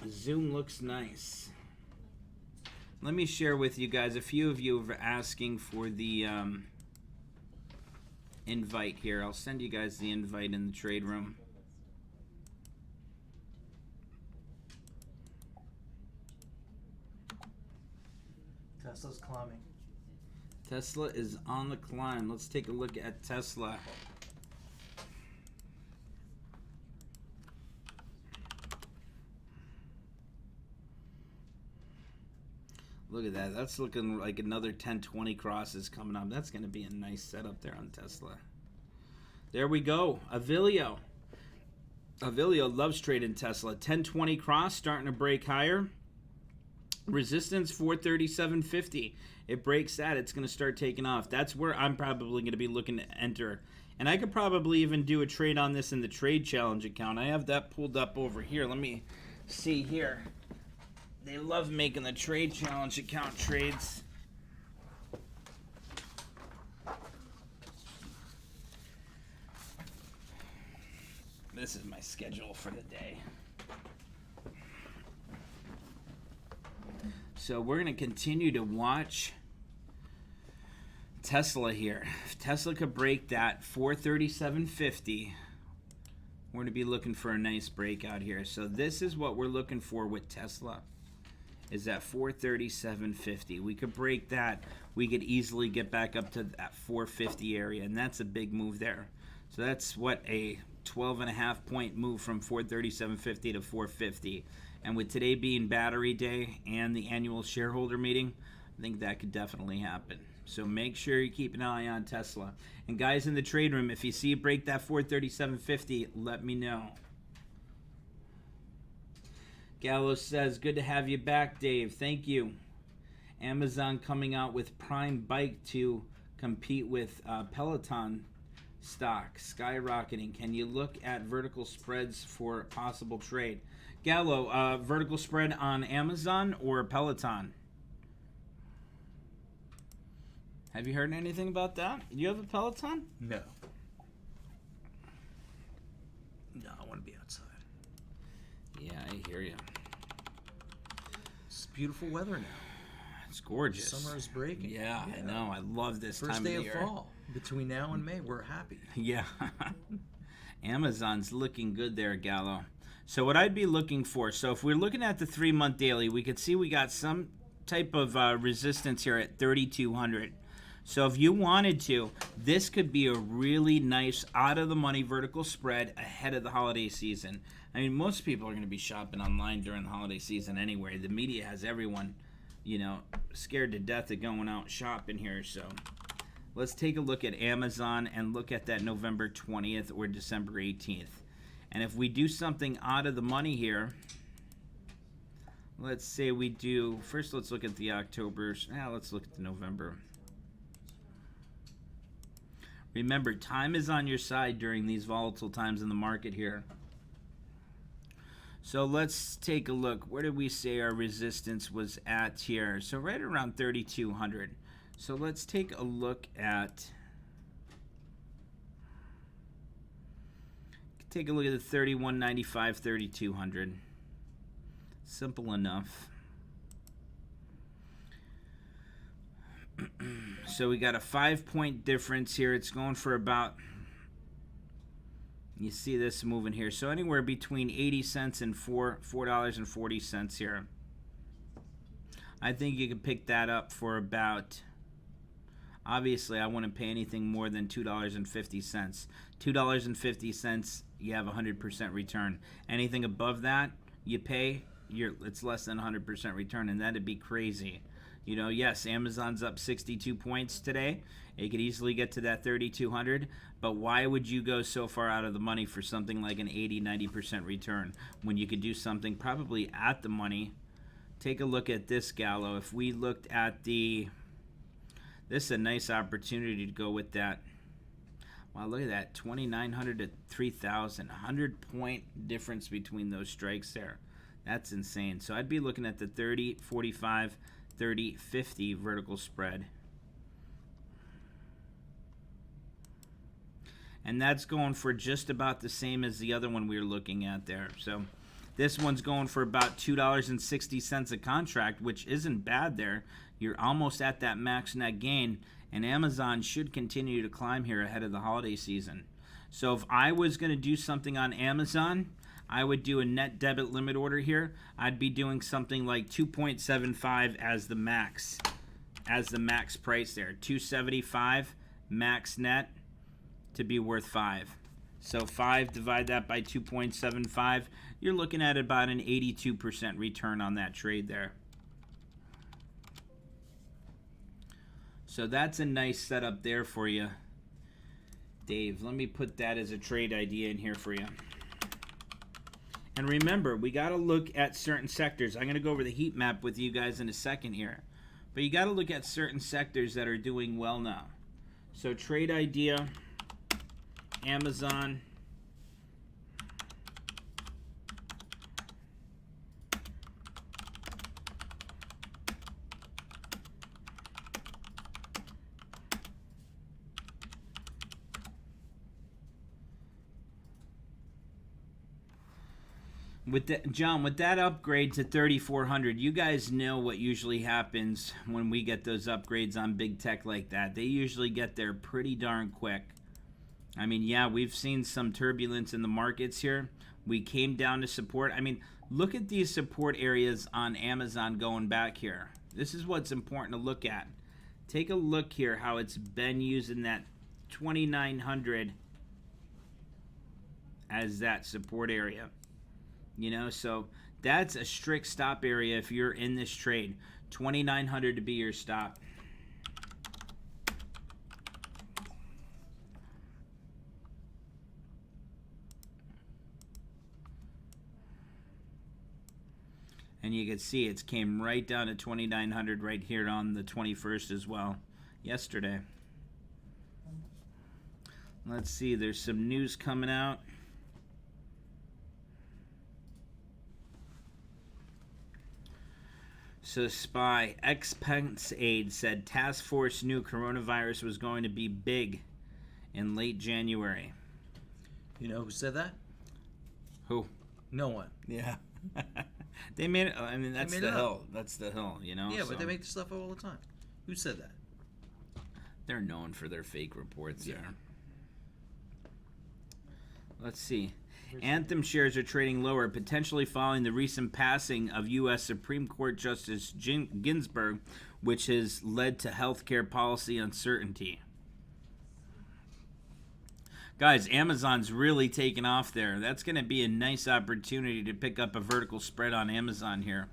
Zoom looks nice. Let me share with you guys. A few of you are asking for the invite here. I'll send you guys the invite in the trade room.
Tesla's climbing.
Tesla is on the climb. Let's take a look at Tesla. Look at that. That's looking like another 1020 crosses coming up. That's going to be a nice setup there on Tesla. There we go. Avilio. Avilio loves trading Tesla. 1020 cross starting to break higher. Resistance 437.50. It breaks that, it's going to start taking off. That's where I'm probably going to be looking to enter. And I could probably even do a trade on this in the trade challenge account. I have that pulled up over here. Let me see here. They love making the trade challenge account trades. This is my schedule for the day. So we're going to continue to watch Tesla here. If Tesla could break that 437.50, we're going to be looking for a nice breakout here. So this is what we're looking for with Tesla, is that 437.50. We could break that. We could easily get back up to that 450 area, and that's a big move there. So that's what, a 12.5 point move from 437.50 to 450. And with today being battery day and the annual shareholder meeting, I think that could definitely happen. So make sure you keep an eye on Tesla. And guys in the trade room, if you see it break that 437.50, let me know. Gallo says, good to have you back, Dave. Thank you. Amazon coming out with Prime Bike to compete with Peloton stock, skyrocketing. Can you look at vertical spreads for possible trade? Gallo, vertical spread on Amazon or Peloton? Have you heard anything about that? Do you have a Peloton?
No. No, I want to be outside.
Yeah, I hear you.
It's beautiful weather now.
It's gorgeous.
Summer is breaking.
Yeah, I know. I love this
First
time
day
of the
of
year.
fall. Between now and May, we're happy.
Yeah. Amazon's looking good there, Gallo. So what I'd be looking for, so if we're looking at the 3-month daily, we could see we got some type of resistance here at 3,200. So if you wanted to, this could be a really nice out-of-the-money vertical spread ahead of the holiday season. I mean, most people are going to be shopping online during the holiday season anyway. The media has everyone, you know, scared to death of going out shopping here. So let's take a look at Amazon and look at that November 20th or December 18th. And if we do something out of the money here, let's say we do, first let's look at the October's, let's look at the November. Remember, time is on your side during these volatile times in the market here. So let's take a look. Where did we say our resistance was at here? So right around 3,200. So let's take a look at, the 3195, 3,200. Simple enough. So we got a 5-point difference here. It's going for about, you see this moving here. So anywhere between 80 cents and $4.40 here. I think you can pick that up for about, obviously I wouldn't pay anything more than $2.50. $2.50, you have 100% return. Anything above that, you pay, it's less than 100% return, and that'd be crazy. You know, yes, Amazon's up 62 points today. It could easily get to that 3,200, but why would you go so far out of the money for something like an 80-90% return when you could do something probably at the money? Take a look at this, Gallo. If we looked at this is a nice opportunity to go with that. Wow, look at that, 2,900 to 3,000, 100-point difference between those strikes there. That's insane. So I'd be looking at the 30, 45, 30, 50 vertical spread. And that's going for just about the same as the other one we were looking at there. So this one's going for about $2.60 a contract, which isn't bad there. You're almost at that max net gain, and Amazon should continue to climb here ahead of the holiday season. So if I was going to do something on Amazon, I would do a net debit limit order here. I'd be doing something like 2.75 as the max price there. 275 max net to be worth 5. So 5, divide that by 2.75. You're looking at about an 82% return on that trade there. So that's a nice setup there for you, Dave. Let me put that as a trade idea in here for you. And remember, we got to look at certain sectors. I'm going to go over the heat map with you guys in a second here. But you got to look at certain sectors that are doing well now. So trade idea, Amazon. With that, John, with that upgrade to 3,400, you guys know what usually happens when we get those upgrades on big tech like that. They usually get there pretty darn quick. I mean, yeah, we've seen some turbulence in the markets here. We came down to support. I mean, look at these support areas on Amazon going back here. This is what's important to look at. Take a look here how it's been using that 2,900 as that support area. You know, so that's a strict stop area if you're in this trade. 2,900 to be your stop. And you can see it's came right down to 2,900 right here on the 21st as well, yesterday. Let's see, there's some news coming out. So SPY, Expense Aid said task force knew coronavirus was going to be big in late January.
You know who said that?
Who?
No one.
Yeah. They made it. I mean, that's
made
the
it
hill. That's the hill, you know?
Yeah,
so
but they make this stuff up all the time. Who said that?
they're known for their fake reports
Yeah.
there. Let's see. Anthem shares are trading lower, potentially following the recent passing of U.S. Supreme Court Justice Ginsburg, which has led to healthcare policy uncertainty. Guys, Amazon's really taking off there. That's going to be a nice opportunity to pick up a vertical spread on Amazon here.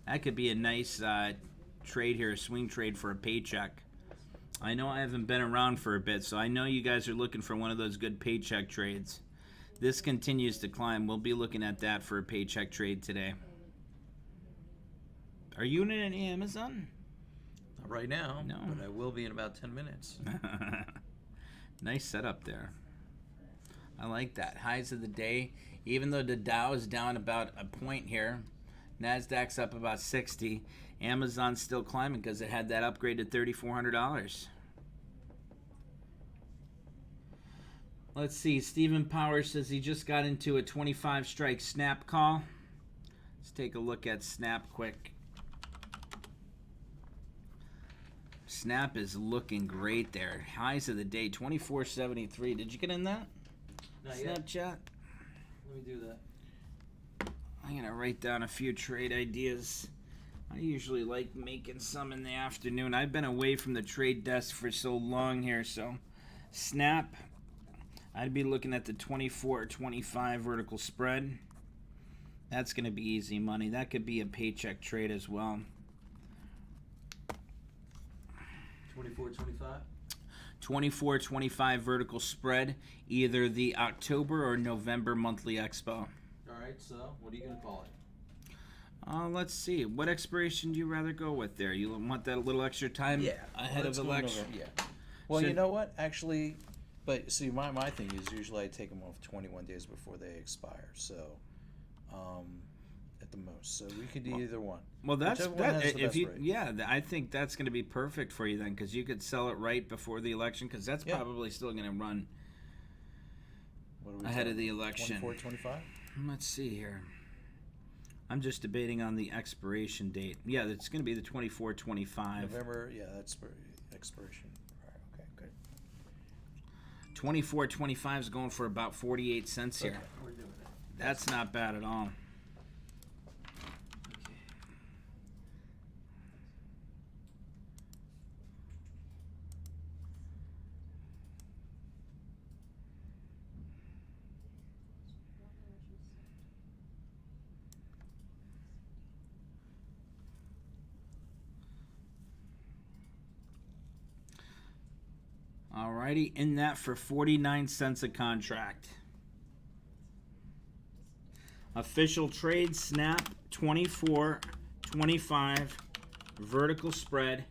That could be a nice trade here, a swing trade for a paycheck. I know I haven't been around for a bit, so I know you guys are looking for one of those good paycheck trades. This continues to climb. We'll be looking at that for a paycheck trade today. Are you in any Amazon?
Not right now,
No.
but I will be in about 10 minutes.
Nice setup there. I like that. Highs of the day. Even though the Dow is down about a point here, NASDAQ's up about 60. Amazon's still climbing because it had that upgrade to $3,400. Let's see. Stephen Powers says he just got into a 25 strike snap call. Let's take a look at Snap quick. Snap is looking great there. Highs of the day, 24.73. Did you get in that?
Not yet.
Snapchat?
Let me do that.
I'm going to write down a few trade ideas. I usually like making some in the afternoon. I've been away from the trade desk for so long here, so Snap, I'd be looking at the 24.25 vertical spread. That's going to be easy money. That could be a paycheck trade as well.
24.25.
24.25 vertical spread, either the October or November monthly expo.
All right, so what are you going to call it?
Let's see. What expiration do you rather go with there? You want that little extra time ahead of election?
Yeah. Well,
So-
you know what? Actually, but see, my thing is usually I take them off 21 days before they expire. So, at the most, so we could do either one.
Well, that's
Whichever one
that.
has the
If
best
you,
rate.
yeah, I think that's going to be perfect for you then, because you could sell it right before the election, because that's
Yeah.
probably still going to run
What are we
ahead of
talking?
the election.
24.25.
Let's see here. I'm just debating on the expiration date. Yeah, it's going to be the 24.25.
November. Yeah, that's expiration. All right. Okay. Good.
24.25 is going for about 48 cents here.
Okay, we're doing it.
That's not bad at all.
Okay.
Alrighty, in that for 49 cents a contract. Official trade snap 24.25 vertical spread.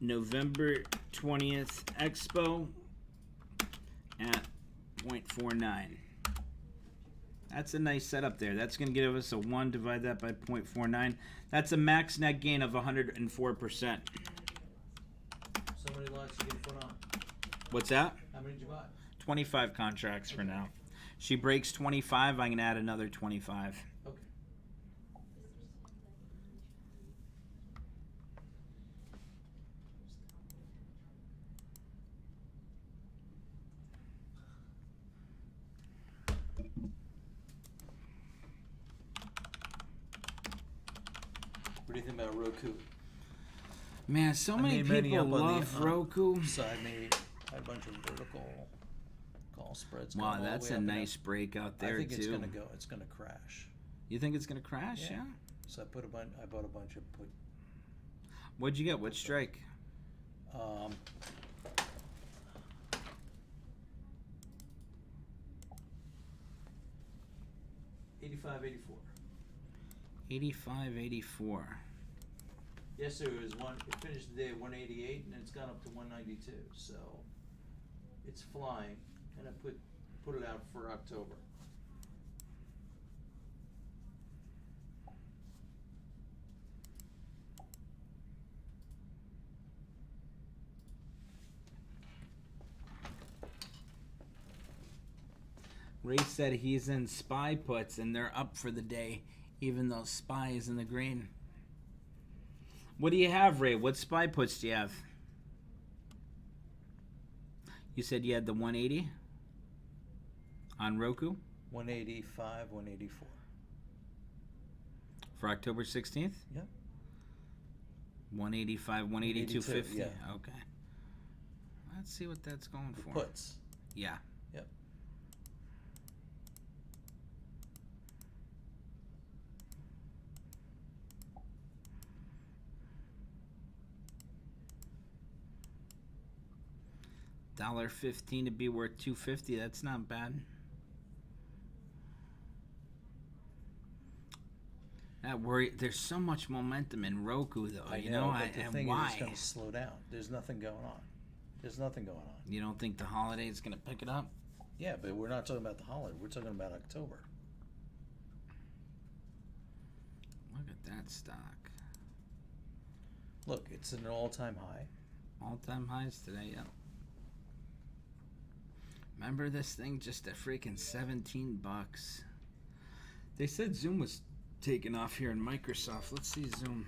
November 20th expo at 0.49. That's a nice setup there. That's going to give us a 1, divide that by 0.49. That's a max net gain of 104%.
So many lots you get put on.
What's that?
How many did you buy?
25 contracts for now. She breaks 25, I can add another 25.
Okay. What do you think about Roku?
Man, so many
made many
people
up on the,
love Roku.
So I had a bunch of vertical call spreads.
Wow,
going all
that's
the way
a
up and
nice breakout there
I think
too.
it's gonna go. It's gonna crash.
You think it's gonna crash? Yeah.
So I bought a bunch of put.
What'd you get? What strike?
85.84.
85.84.
Yesterday it was it finished the day at 188 and it's gone up to 192. So it's flying, and I put it out for October.
Ray said he's in SPY puts and they're up for the day, even though SPY is in the green. What do you have, Ray? What SPY puts do you have? You said you had the 180 on Roku
185, 184.
for October 16th?
Yep.
185, 182.50.
yeah.
Okay. Let's see what that's going for.
Puts.
Yeah.
Yep.
$1.15 to be worth $2.50. That's not bad. That worry. There's so much momentum in Roku, though.
I know, but the
and
thing
why?
is, it's going to slow down. There's nothing going on. There's nothing going on.
You don't think the holiday is going to pick it up?
Yeah, but we're not talking about the holiday. We're talking about October.
Look at that stock.
Look, it's an all-time high.
All-time highs today, yeah. Remember this thing just at freaking $17. They said Zoom was taking off here in Microsoft. Let's see Zoom.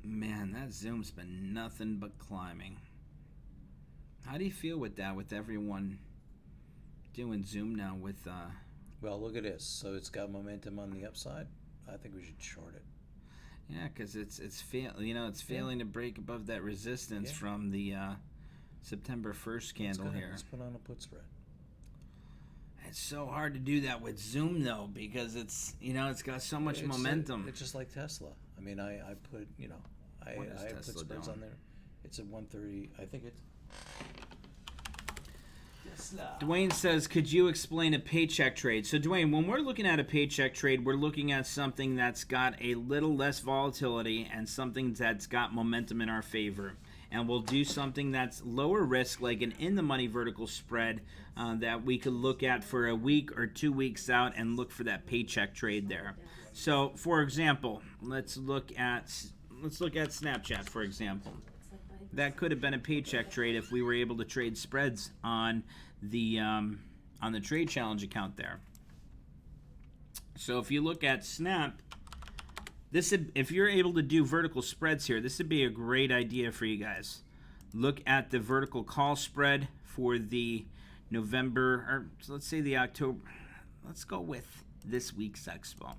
Man, that Zoom's been nothing but climbing. How do you feel with that, with everyone doing Zoom now with
Well, look at this. So it's got momentum on the upside. I think we should short it.
yeah, because it's failing to break above that resistance from the September 1st candle here.
Let's put on a put spread.
It's so hard to do that with Zoom though, because it's got so much momentum.
It's just like Tesla. I mean, I put I
What is
put
Tesla
spreads
doing?
on there. It's at 130. I think it's Tesla.
Dwayne says, could you explain a paycheck trade? So Dwayne, when we're looking at a paycheck trade, we're looking at something that's got a little less volatility and something that's got momentum in our favor. And we'll do something that's lower risk, like an in-the-money vertical spread that we could look at for a week or 2 weeks out and look for that paycheck trade there. So, for example, let's look at Snapchat, for example. That could have been a paycheck trade if we were able to trade spreads on the trade challenge account there. So if you look at Snap, if you're able to do vertical spreads here, this would be a great idea for you guys. Look at the vertical call spread for the November, or let's say the October. Let's go with this week's expo.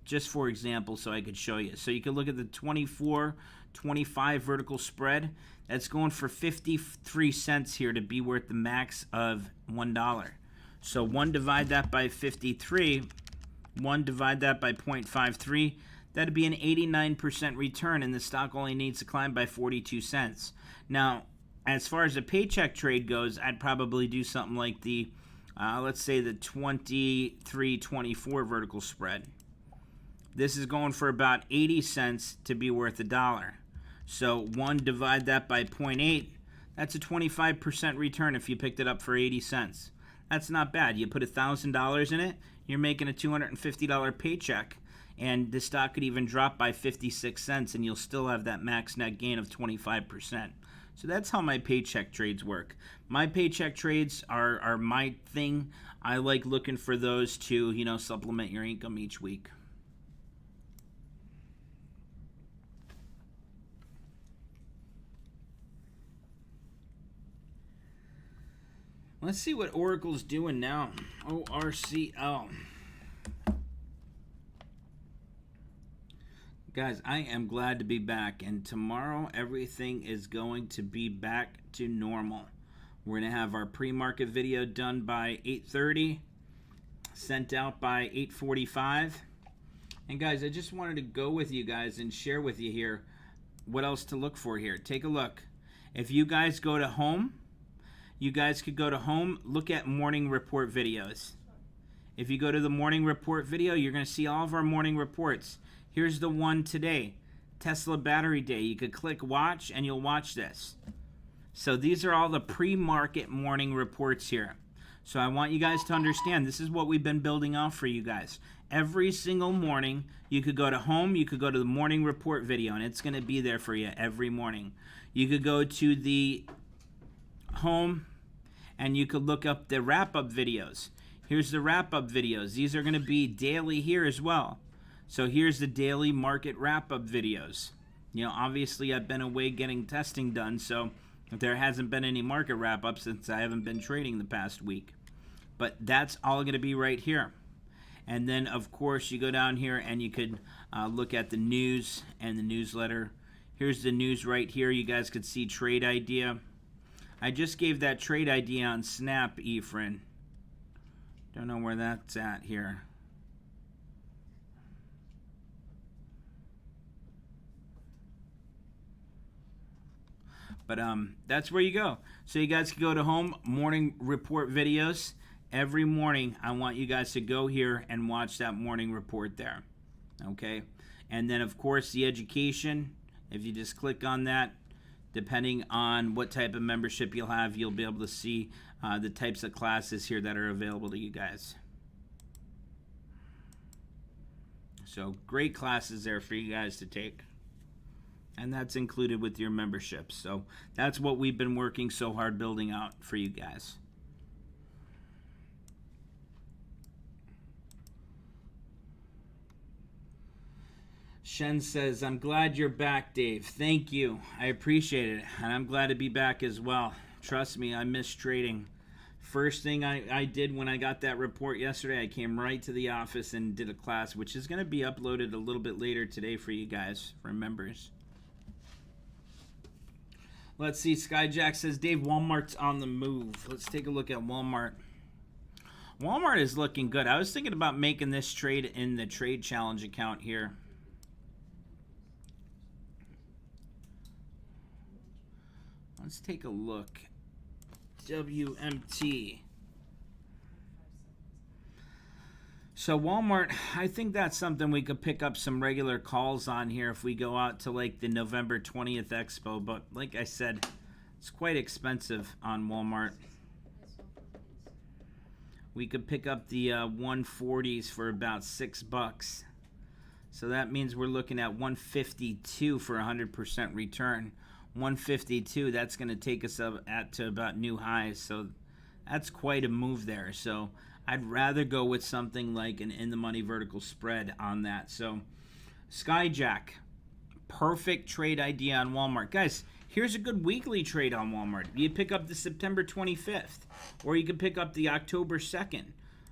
Just for example, so I could show you. So you can look at the 24.25 vertical spread. That's going for 53 cents here to be worth the max of $1. So 1 divide that by 53. 1 divide that by 0.53. That'd be an 89% return, and the stock only needs to climb by 42 cents. Now, as far as a paycheck trade goes, I'd probably do something like the, let's say the 23.24 vertical spread. This is going for about 80 cents to be worth $1. So 1 divide that by 0.8, that's a 25% return if you picked it up for 80 cents. That's not bad. You put $1,000 in it, you're making a $250 paycheck, and the stock could even drop by 56 cents, and you'll still have that max net gain of 25%. So that's how my paycheck trades work. My paycheck trades are my thing. I like looking for those to, supplement your income each week. Let's see what Oracle's doing now. ORCL. Guys, I am glad to be back, and tomorrow everything is going to be back to normal. We're going to have our pre-market video done by 8:30, sent out by 8:45. And guys, I just wanted to go with you guys and share with you here what else to look for here. Take a look. If you guys go to home, you guys could go to home, look at morning report videos. If you go to the morning report video, you're going to see all of our morning reports. Here's the one today, Tesla Battery Day. You could click watch and you'll watch this. So these are all the pre-market morning reports here. So I want you guys to understand this is what we've been building out for you guys. Every single morning, you could go to home, you could go to the morning report video, and it's going to be there for you every morning. You could go to the home and you could look up the wrap-up videos. Here's the wrap-up videos. These are going to be daily here as well. So here's the daily market wrap-up videos. Obviously I've been away getting testing done, so there hasn't been any market wrap-up since I haven't been trading the past week. But that's all going to be right here. And then, of course, you go down here and you could look at the news and the newsletter. Here's the news right here. You guys could see trade idea. I just gave that trade idea on Snap, Efren. Don't know where that's at here. But that's where you go. So you guys can go to home, morning report videos. Every morning, I want you guys to go here and watch that morning report there. Okay? And then, of course, the education. If you just click on that, depending on what type of membership you'll have, you'll be able to see the types of classes here that are available to you guys. So great classes there for you guys to take. And that's included with your membership. So that's what we've been working so hard building out for you guys. Shen says, I'm glad you're back, Dave. Thank you. I appreciate it. And I'm glad to be back as well. Trust me, I miss trading. First thing I did when I got that report yesterday, I came right to the office and did a class, which is going to be uploaded a little bit later today for you guys, for members. Let's see. Skyjack says, Dave, Walmart's on the move. Let's take a look at Walmart. Walmart is looking good. I was thinking about making this trade in the trade challenge account here. Let's take a look. WMT. So Walmart, I think that's something we could pick up some regular calls on here if we go out to like the November 20th Expo. But like I said, it's quite expensive on Walmart. We could pick up the 140s for about $6. So that means we're looking at 152 for 100% return. 152, that's going to take us up to about new highs. So that's quite a move there. So I'd rather go with something like an in-the-money vertical spread on that. So Skyjack, perfect trade idea on Walmart. Guys, here's a good weekly trade on Walmart. You pick up the September 25th, or you could pick up the October 2nd.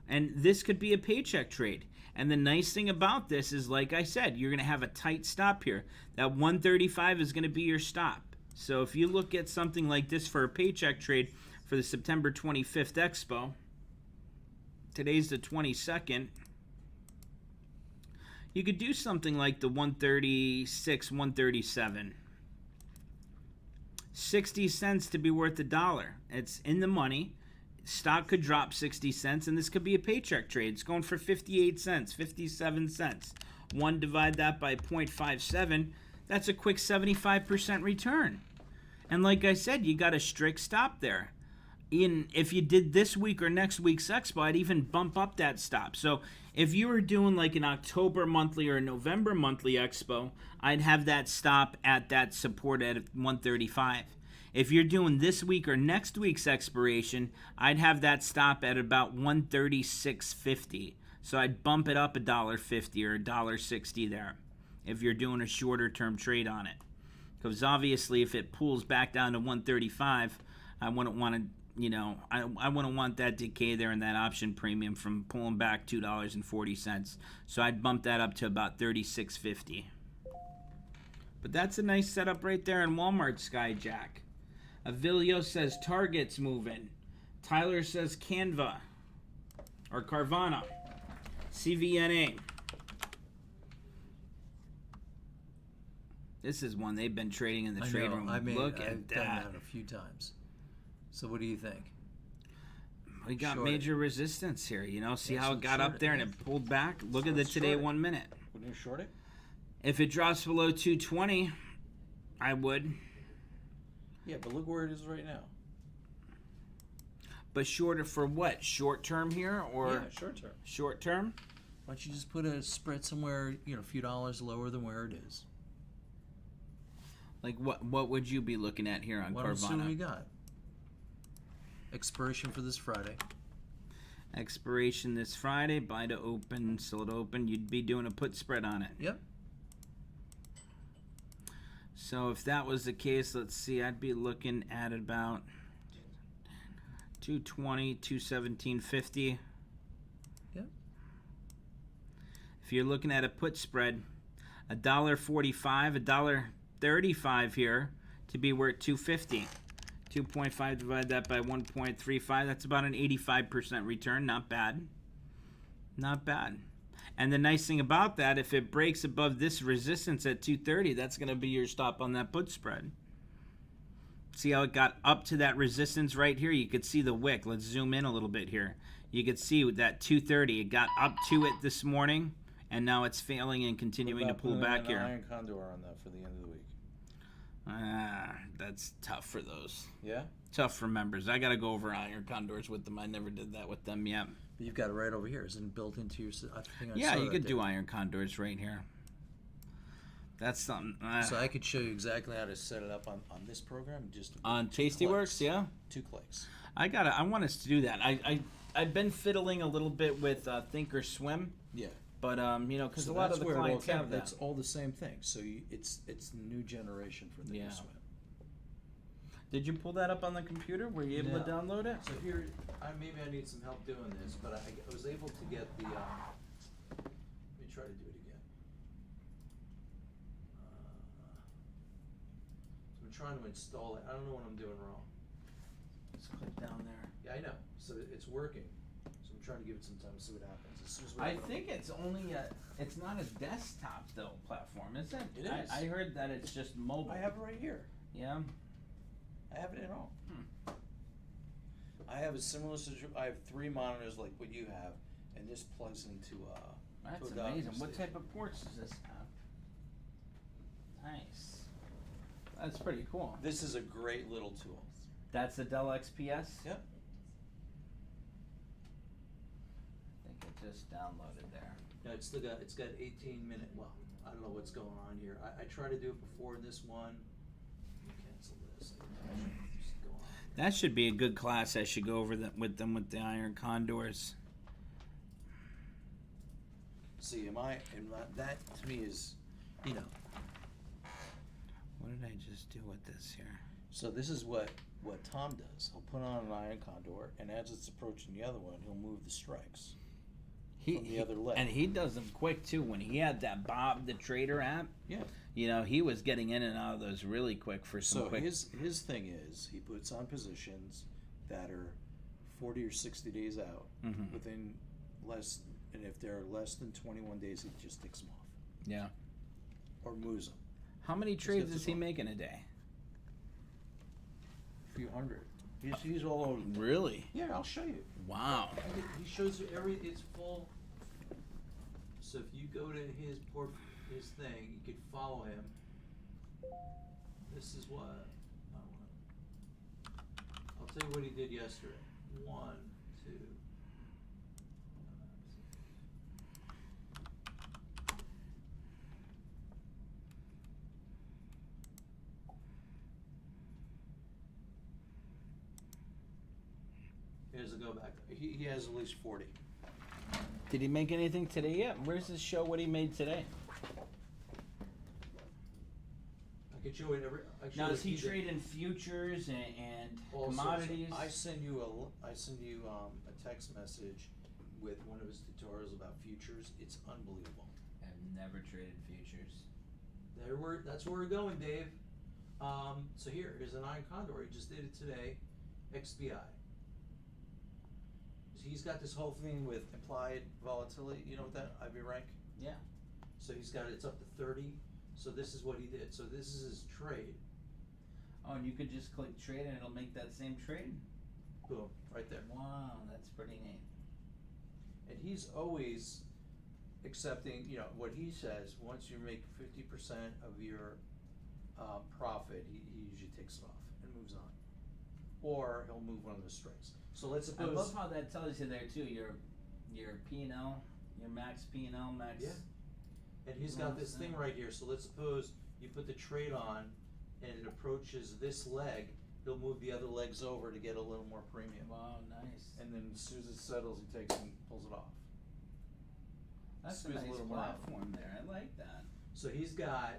And this could be a paycheck trade. And the nice thing about this is, like I said, you're going to have a tight stop here. That 135 is going to be your stop. So if you look at something like this for a paycheck trade for the September 25th Expo, today's the 22nd, You could do something like the 136, 137. 60 cents to be worth $1. It's in the money. Stock could drop 60 cents, and this could be a paycheck trade. It's going for 58 cents, 57 cents. 1 divide that by 0.57, that's a quick 75% return. And like I said, you got a strict stop there. If you did this week or next week's expo, I'd even bump up that stop. So if you were doing like an October monthly or a November monthly expo, I'd have that stop at that support at 135. If you're doing this week or next week's expiration, I'd have that stop at about 136.50. So I'd bump it up $1.50 or $1.60 there if you're doing a shorter term trade on it. Because obviously if it pulls back down to 135, I wouldn't want to, I wouldn't want that decay there in that option premium from pulling back $2.40. So I'd bump that up to about $36.50. But that's a nice setup right there in Walmart, Skyjack. Avilio says Target's moving. Tyler says Canva or Carvana. CVNA. This is one they've been trading in the trade room. Look at that.
I've done that a few times. So what do you think?
We got major resistance here, See how it got up there and it pulled back? Look at the today 1 minute.
Wouldn't you short it?
If it drops below 220, I would.
Yeah, but look where it is right now.
But shorter for what? Short term here or
Yeah, short term.
Short term?
Why don't you just put a spread somewhere, a few dollars lower than where it is?
Like what would you be looking at here on
Why don't we see what we
Carvana?
got? Expiration for this Friday.
Expiration this Friday, buy to open, sell to open. You'd be doing a put spread on it.
Yep.
So if that was the case, let's see, I'd be looking at about 220, 217.50.
Yep.
If you're looking at a put spread, $1.45, $1.35 here to be worth 250. 2.5 divide that by 1.35, that's about an 85% return. Not bad. Not bad. And the nice thing about that, if it breaks above this resistance at 230, that's going to be your stop on that put spread. See how it got up to that resistance right here? You could see the wick. Let's zoom in a little bit here. You could see with that 230, it got up to it this morning, and now it's failing and continuing to pull back here.
Iron condor on that for the end of the week.
That's tough for those.
Yeah?
Tough for members. I got to go over iron condors with them. I never did that with them yet.
But you've got it right over here. Isn't it built into your...
Yeah, you could do iron condors right here. That's something.
So I could show you exactly how to set it up on this program. Just
on Tastyworks, yeah?
2 clicks.
I want us to do that. I've been fiddling a little bit with Thinkorswim.
Yeah.
But, because a lot of the clients have that.
It's all the same thing. So it's new generation for Thinkorswim.
Yeah. Did you pull that up on the computer? Were you able to download it?
So here, maybe I need some help doing this, but I was able to get the. Let me try to do it again. So I'm trying to install it. I don't know what I'm doing wrong.
Let's click down there.
Yeah, I know. So it's working. So I'm trying to give it some time to see what happens. As soon as we
I
open
think it's only it's not a desktop though platform, is it?
It is.
I heard that it's just mobile.
I have it right here.
Yeah.
I have it at home. I have a similar situation. I have 3 monitors like what you have, and this plugs into
That's
to a
amazing.
docking
What
station.
type of ports does this have? Nice. That's pretty cool.
This is a great little tool.
That's the Dell XPS?
Yep.
I think it just downloaded there.
No, it's got 18-minute. Well, I don't know what's going on here. I tried to do it before in this one. Let me cancel this. Just go on.
That should be a good class. I should go over that with them with the iron condors.
See, that to me is,
What did I just do with this here?
So this is what Tom does. He'll put on an iron condor, and as it's approaching the other one, he'll move the strikes from the other leg.
And he does them quick too. When he had that Bob the Trader app,
yeah,
he was getting in and out of those really quick for some quick.
His thing is he puts on positions that are 40 or 60 days out within less, and if they're less than 21 days, he just takes them off.
Yeah.
or moves them.
How many trades
gets
is
the
he
ball.
making a day?
A few hundred. He's all over.
Really?
Yeah, I'll show you.
Wow.
He shows you it's full. So if you go to his thing, you could follow him. This is what I'll tell you what he did yesterday. 1, 2. Here's the go back.
He has at least 40.
Did he make anything today yet? Where's his show? What he made today?
I could show it every.
Now is he trading futures and
All sorts of-
commodities?
I send you a text message with one of his tutorials about futures. It's unbelievable.
I've never traded futures.
That's where we're going, Dave. So here's an iron condor. He just did it today. XBI.
He's got this whole thing with implied volatility. You know what that IB rank?
Yeah.
So he's got it's up to 30. So this is what he did. So this is his trade.
Oh, and you could just click trade and it'll make that same trade?
Boom, right there.
Wow, that's pretty neat.
And he's always accepting, what he says. Once you make 50% of your profit, he usually takes it off and moves on. Or he'll move one of the strikes. So let's
I
suppose.
love how that tells you there too, your P&L, your max P&L, max.
Yeah. And he's got this thing right here. So let's suppose you put the trade on and it approaches this leg. He'll move the other legs over to get a little more premium.
Wow, nice.
And then as soon as it settles, he takes and pulls it off.
That's a
squeeze a
nice
little more out.
platform there. I like that.
So he's got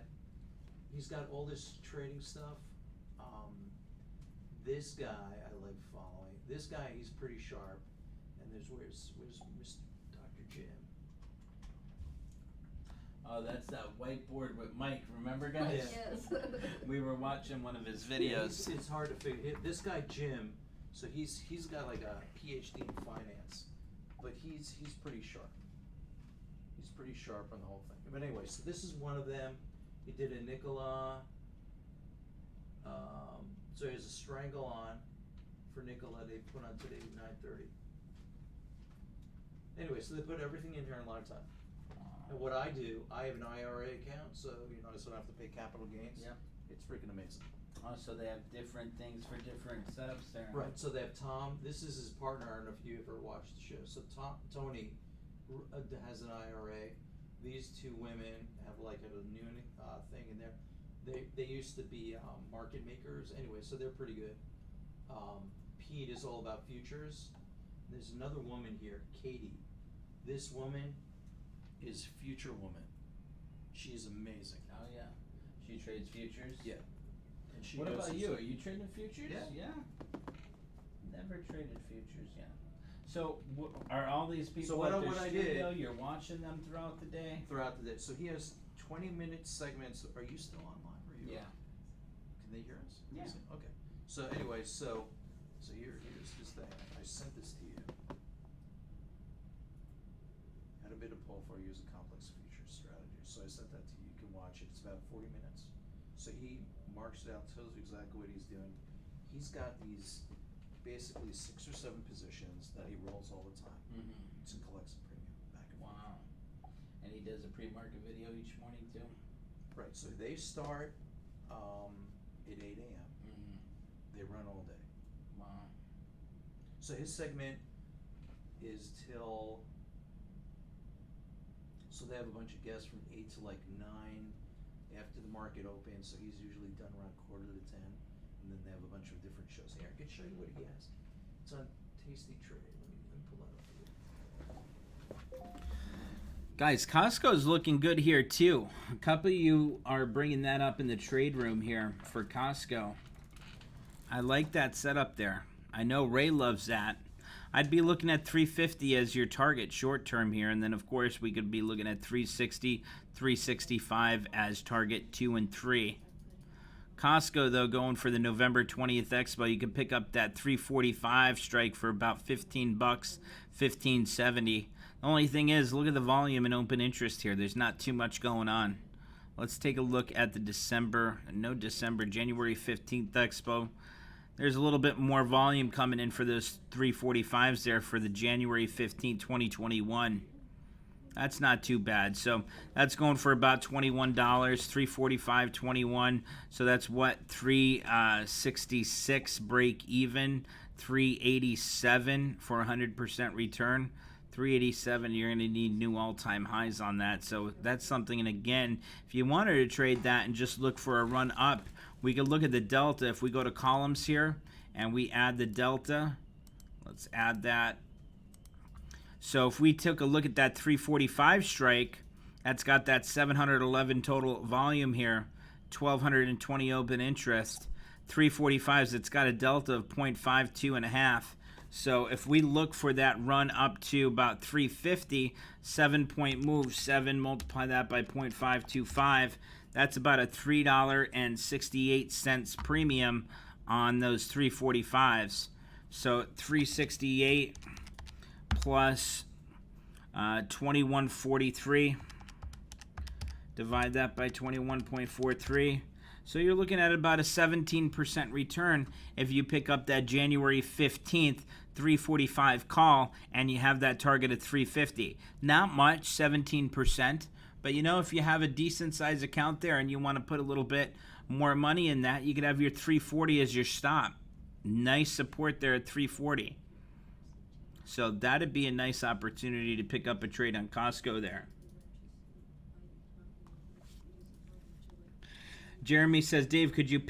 all this trading stuff. This guy I like following. This guy, he's pretty sharp. And where's Mr. Dr. Jim?
Oh, that's that whiteboard with Mike. Remember, guys?
Yes.
We were watching one of his
Yeah,
videos.
it's hard to figure. This guy Jim, so he's got like a PhD in finance, but he's pretty sharp. He's pretty sharp on the whole thing. But anyway, so this is one of them. He did a Nicola. So here's a strangle on for Nicola. They put on today at 9:30. Anyway, so they put everything in here in a lot of time. And what I do, I have an IRA account, so I still have to pay capital gains.
Yeah.
It's freaking amazing.
Oh, so they have different things for different setups there.
Right. So they have Tom. This is his partner. I don't know if you ever watched the show. So Tony has an IRA. These two women have like a noon thing in there. They used to be market makers. Anyway, so they're pretty good. Pete is all about futures. There's another woman here, Katie. This woman is Future Woman. She's amazing.
Oh yeah. She trades futures.
Yeah. And she
What
knows
about
some
you?
stuff.
Are you trading futures?
Yeah.
Never traded futures yet. So are all these people
So what
at their
I
studio?
did-
You're watching them throughout the day?
Throughout the day. So he has 20-minute segments. Are you still online?
Yeah.
Can they hear us?
Yeah.
Okay. So anyway, so here's his thing. I sent this to you. Had a bit of pull for you as a complex feature strategy. So I sent that to you. You can watch it. It's about 40 minutes. So he marks it out, tells you exactly what he's doing. He's got these basically 6 or 7 positions that he rolls all the time.
Mm-hmm.
To collect some premium back and forth.
Wow. And he does a pre-market video each morning too?
Right. So they start at 8 a.m.
Mm-hmm.
They run all day.
Wow.
So his segment is till. So they have a bunch of guests from 8 to like 9 after the market opens. So he's usually done around 9:45, and then they have a bunch of different shows. Here, I can show you what he has. It's on Tasty Trade. Let me pull that up for you.
Guys, Costco's looking good here too. A couple of you are bringing that up in the trade room here for Costco. I like that setup there. I know Ray loves that. I'd be looking at 350 as your target short term here, and then of course we could be looking at 360, 365 as target 2 and 3. Costco though, going for the November 20th Expo, you can pick up that 345 strike for about $15, $15.70. Only thing is, look at the volume and open interest here. There's not too much going on. Let's take a look at the January 15th expo. There's a little bit more volume coming in for those 345s there for the January 15th, 2021. That's not too bad. So that's going for about $21, $345.21. So that's what, 366 break even, 387 for 100% return. 387, you're going to need new all-time highs on that. So that's something. And again, if you wanted to trade that and just look for a run up, we could look at the delta. If we go to columns here and we add the delta, let's add that. So if we took a look at that 345 strike, that's got that 711 total volume here, 1,220 open interest. 345s, it's got a delta of 0.52 and a half. So if we look for that run up to about 350, 7-point move, 7, multiply that by 0.525, that's about a $3.68 premium on those 345s. So 368 plus 2143, divide that by 21.43. So you're looking at about a 17% return if you pick up that January 15th 345 call and you have that target at 350. Not much, 17%, but you know, if you have a decent size account there and you want to put a little bit more money in that, you could have your 340 as your stop. Nice support there at 340. So that'd be a nice opportunity to pick up a trade on Costco there. Jeremy says, Dave, could you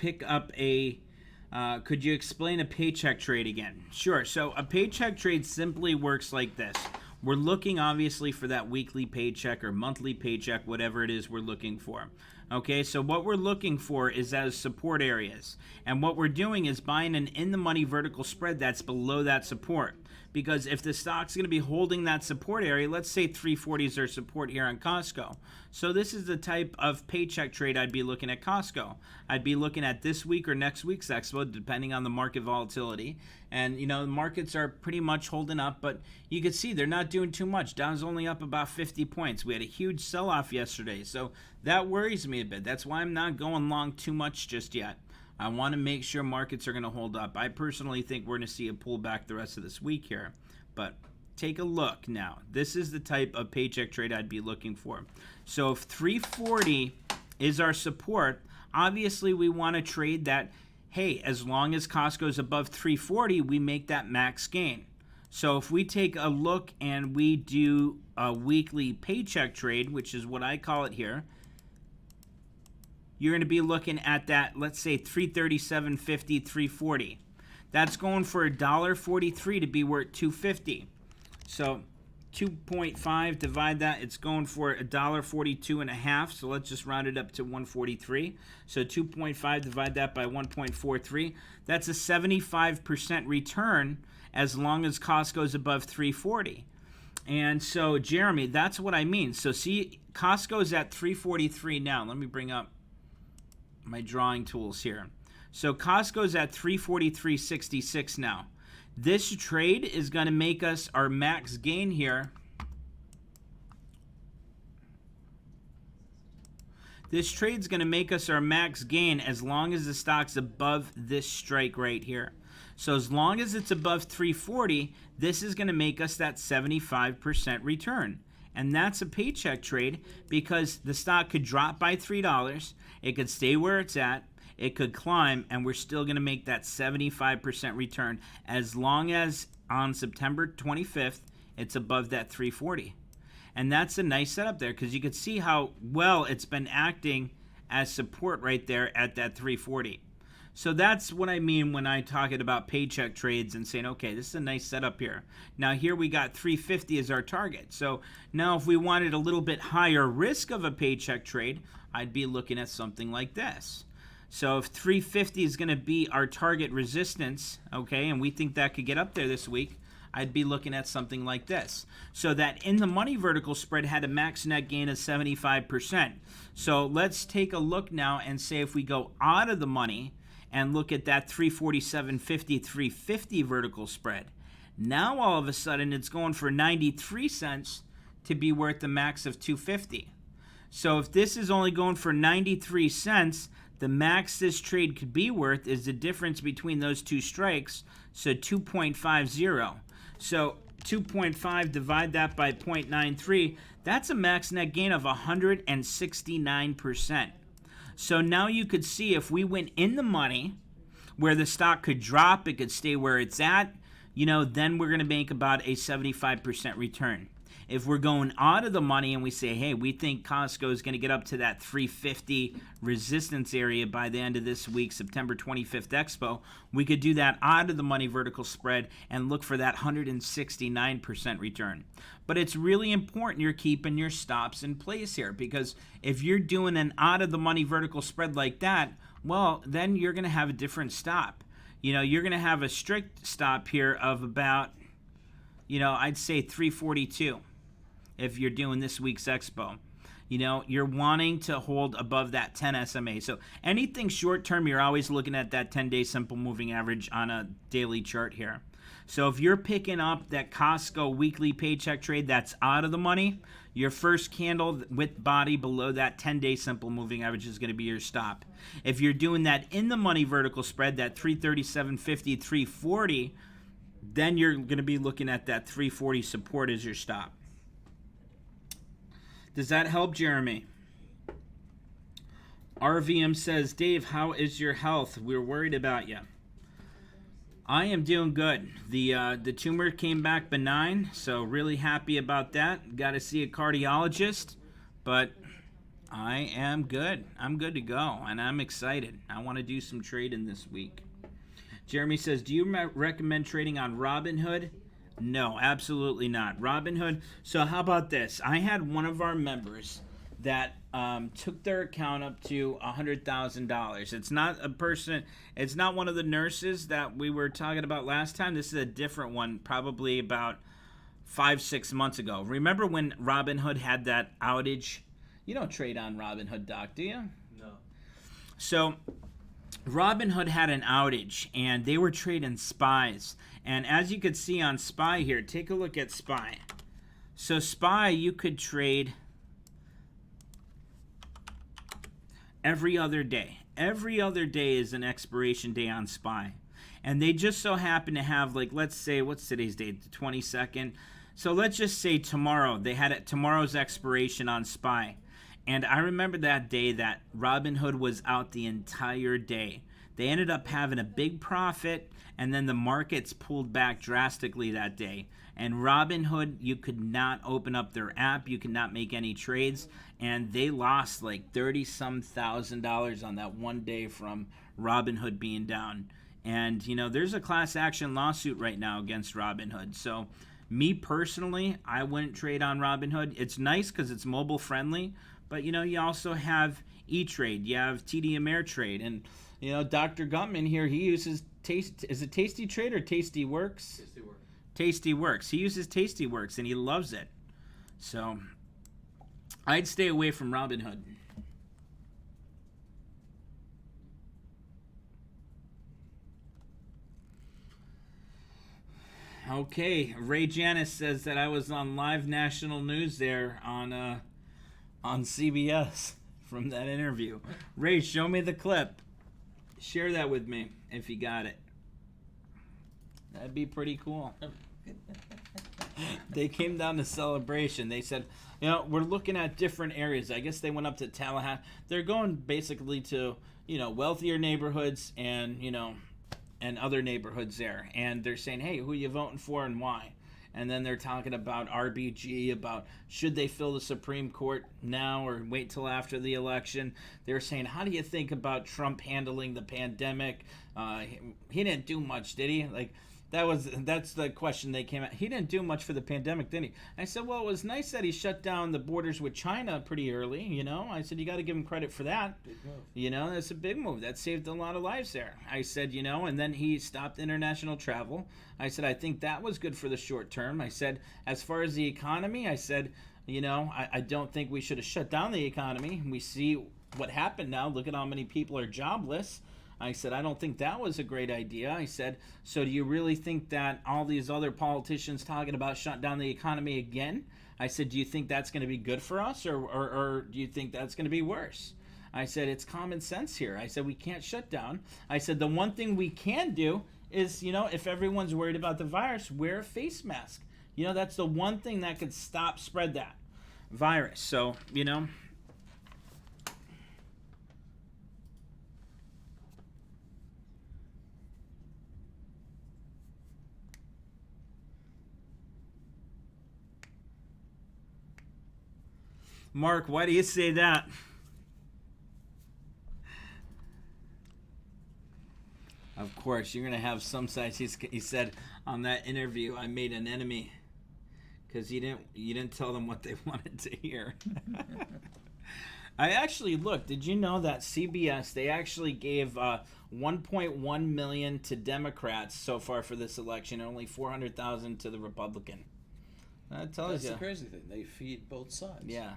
explain a paycheck trade again? Sure. So a paycheck trade simply works like this. We're looking obviously for that weekly paycheck or monthly paycheck, whatever it is we're looking for. Okay, so what we're looking for is those support areas. And what we're doing is buying an in-the-money vertical spread that's below that support. Because if the stock's going to be holding that support area, let's say 340 is our support here on Costco. So this is the type of paycheck trade I'd be looking at Costco. I'd be looking at this week or next week's expo, depending on the market volatility. And, you know, the markets are pretty much holding up, but you can see they're not doing too much. Dow's only up about 50 points. We had a huge sell-off yesterday, so that worries me a bit. That's why I'm not going long too much just yet. I want to make sure markets are going to hold up. I personally think we're going to see a pullback the rest of this week here. But take a look now. This is the type of paycheck trade I'd be looking for. So if 340 is our support, obviously we want to trade that, hey, as long as Costco's above 340, we make that max gain. So if we take a look and we do a weekly paycheck trade, which is what I call it here, you're going to be looking at that, let's say 337.50, 340. That's going for $1.43 to be worth 250. So 2.5, divide that, it's going for $1.42 and a half. So let's just round it up to 143. So 2.5, divide that by 1.43. That's a 75% return as long as Costco's above 340. And so, Jeremy, that's what I mean. So see, Costco's at 343 now. Let me bring up my drawing tools here. So Costco's at 343.66 now. This trade is going to make us our max gain here. This trade's going to make us our max gain as long as the stock's above this strike right here. So as long as it's above 340, this is going to make us that 75% return. And that's a paycheck trade because the stock could drop by $3. It could stay where it's at. It could climb, and we're still going to make that 75% return as long as on September 25th, it's above that 340. And that's a nice setup there because you can see how well it's been acting as support right there at that 340. So that's what I mean when I talking about paycheck trades and saying, okay, this is a nice setup here. Now here we got 350 as our target. So now if we wanted a little bit higher risk of a paycheck trade, I'd be looking at something like this. So if 350 is going to be our target resistance, okay, and we think that could get up there this week, I'd be looking at something like this. So that in the money vertical spread had a max net gain of 75%. So let's take a look now and say if we go out of the money and look at that 347.50, 350 vertical spread. Now all of a sudden it's going for 93 cents to be worth the max of 250. So if this is only going for 93 cents, the max this trade could be worth is the difference between those two strikes, so 2.50. So 2.5, divide that by 0.93, that's a max net gain of 169%. So now you could see if we went in the money, where the stock could drop, it could stay where it's at, then we're going to make about a 75% return. If we're going out of the money and we say, hey, we think Costco is going to get up to that 350 resistance area by the end of this week, September 25th Expo, we could do that out of the money vertical spread and look for that 169% return. But it's really important you're keeping your stops in place here, because if you're doing an out of the money vertical spread like that, well, then you're going to have a different stop. You're going to have a strict stop here of about, I'd say 342 if you're doing this week's expo. You're wanting to hold above that 10 SMA. So anything short term, you're always looking at that 10-day simple moving average on a daily chart here. So if you're picking up that Costco weekly paycheck trade that's out of the money, your first candle with body below that 10-day simple moving average is going to be your stop. If you're doing that in the money vertical spread, that 337.50, 340, then you're going to be looking at that 340 support as your stop. Does that help, Jeremy? RVM says, Dave, how is your health? We're worried about you. I am doing good. The tumor came back benign, so really happy about that. Got to see a cardiologist, but I am good. I'm good to go, and I'm excited. I want to do some trading this week. Jeremy says, do you recommend trading on Robinhood? No, absolutely not. Robinhood. So how about this? I had one of our members that took their account up to $100,000. It's not a person. It's not one of the nurses that we were talking about last time. This is a different one, probably about 5-6 months ago. Remember when Robinhood had that outage? You don't trade on Robinhood, Doc, do you?
No.
So Robinhood had an outage, and they were trading SPYs. And as you could see on SPY here, take a look at SPY. So SPY, you could trade every other day. Every other day is an expiration day on SPY. And they just so happen to have, like, let's say, what's today's date? The 22nd. So let's just say tomorrow. They had tomorrow's expiration on SPY. And I remember that day that Robinhood was out the entire day. They ended up having a big profit, and then the markets pulled back drastically that day. And Robinhood, you could not open up their app. You could not make any trades. And they lost like $30-some thousand on that one day from Robinhood being down. And, there's a class action lawsuit right now against Robinhood. So me personally, I wouldn't trade on Robinhood. It's nice because it's mobile friendly. But, you also have E-Trade. You have TD Ameritrade. And, Dr. Gutman here, he uses is it Tasty Trade or Tasty Works?
Tasty Works.
Tasty Works. He uses Tasty Works, and he loves it. So I'd stay away from Robinhood. Okay, Ray Janis says that I was on live national news there on CBS from that interview. Ray, show me the clip. Share that with me if you got it. That'd be pretty cool. They came down to Celebration. They said, we're looking at different areas. I guess they went up to Tallahassee. They're going basically to, wealthier neighborhoods and, and other neighborhoods there. And they're saying, hey, who are you voting for and why? And then they're talking about RBG, about should they fill the Supreme Court now or wait till after the election. They're saying, how do you think about Trump handling the pandemic? He didn't do much, did he? That's the question they came at. He didn't do much for the pandemic, did he? I said, well, it was nice that he shut down the borders with China pretty early, I said, you got to give him credit for that.
Big move.
That's a big move. That saved a lot of lives there. I said, and then he stopped international travel. I said, I think that was good for the short term. I said, as far as the economy, I said, I don't think we should have shut down the economy. We see what happened now. Look at how many people are jobless. I said, I don't think that was a great idea. I said, so do you really think that all these other politicians talking about shutting down the economy again? I said, do you think that's going to be good for us, or do you think that's going to be worse? I said, it's common sense here. I said, we can't shut down. I said, the one thing we can do is, if everyone's worried about the virus, wear a face mask. That's the one thing that could stop spread that virus. So, Mark, why do you say that? Of course, you're going to have some sides. He said on that interview, I made an enemy because you didn't tell them what they wanted to hear. I actually looked. Did you know that CBS, they actually gave $1.1 million to Democrats so far for this election, and only $400,000 to the Republican. That tells
That's
you.
the crazy thing. They feed both sides.
Yeah.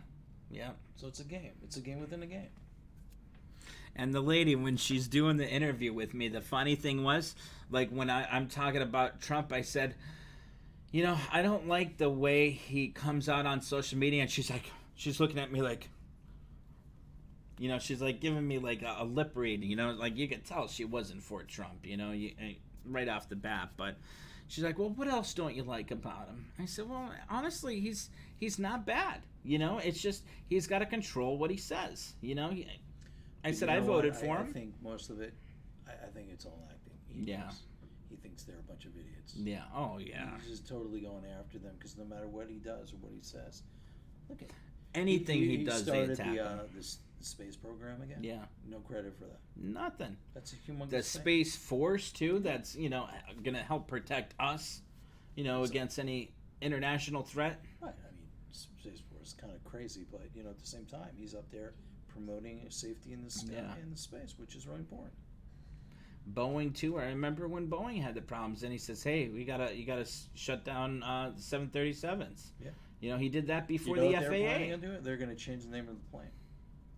Yeah.
So it's a game. It's a game within a game.
And the lady, when she's doing the interview with me, the funny thing was, like when I'm talking about Trump, I said, I don't like the way he comes out on social media. And she's looking at me like, she's like giving me like a lip read, like you could tell she wasn't for Trump, right off the bat. But she's like, well, what else don't you like about him? I said, well, honestly, he's not bad. It's just he's got to control what he says. I said I voted for him.
I think most of it, I think it's all acting. He thinks they're a bunch of idiots.
Yeah. Oh, yeah.
He's just totally going after them because no matter what he does or what he says, look at
anything he does, they
started
attack him.
the space program again.
Yeah.
No credit for that.
Nothing.
That's a humongous
The
thing.
Space Force too. That's gonna help protect us, against any international threat.
Right. I mean, Space Force is kind of crazy, but at the same time, he's up there promoting safety in the sky in the space, which is really important.
Boeing too. I remember when Boeing had the problems, and he says, "Hey, you gotta shut down 737s."
Yeah.
He did that before
You know
the
what
FAA.
They're planning on doing? They're going to change the name of the plane.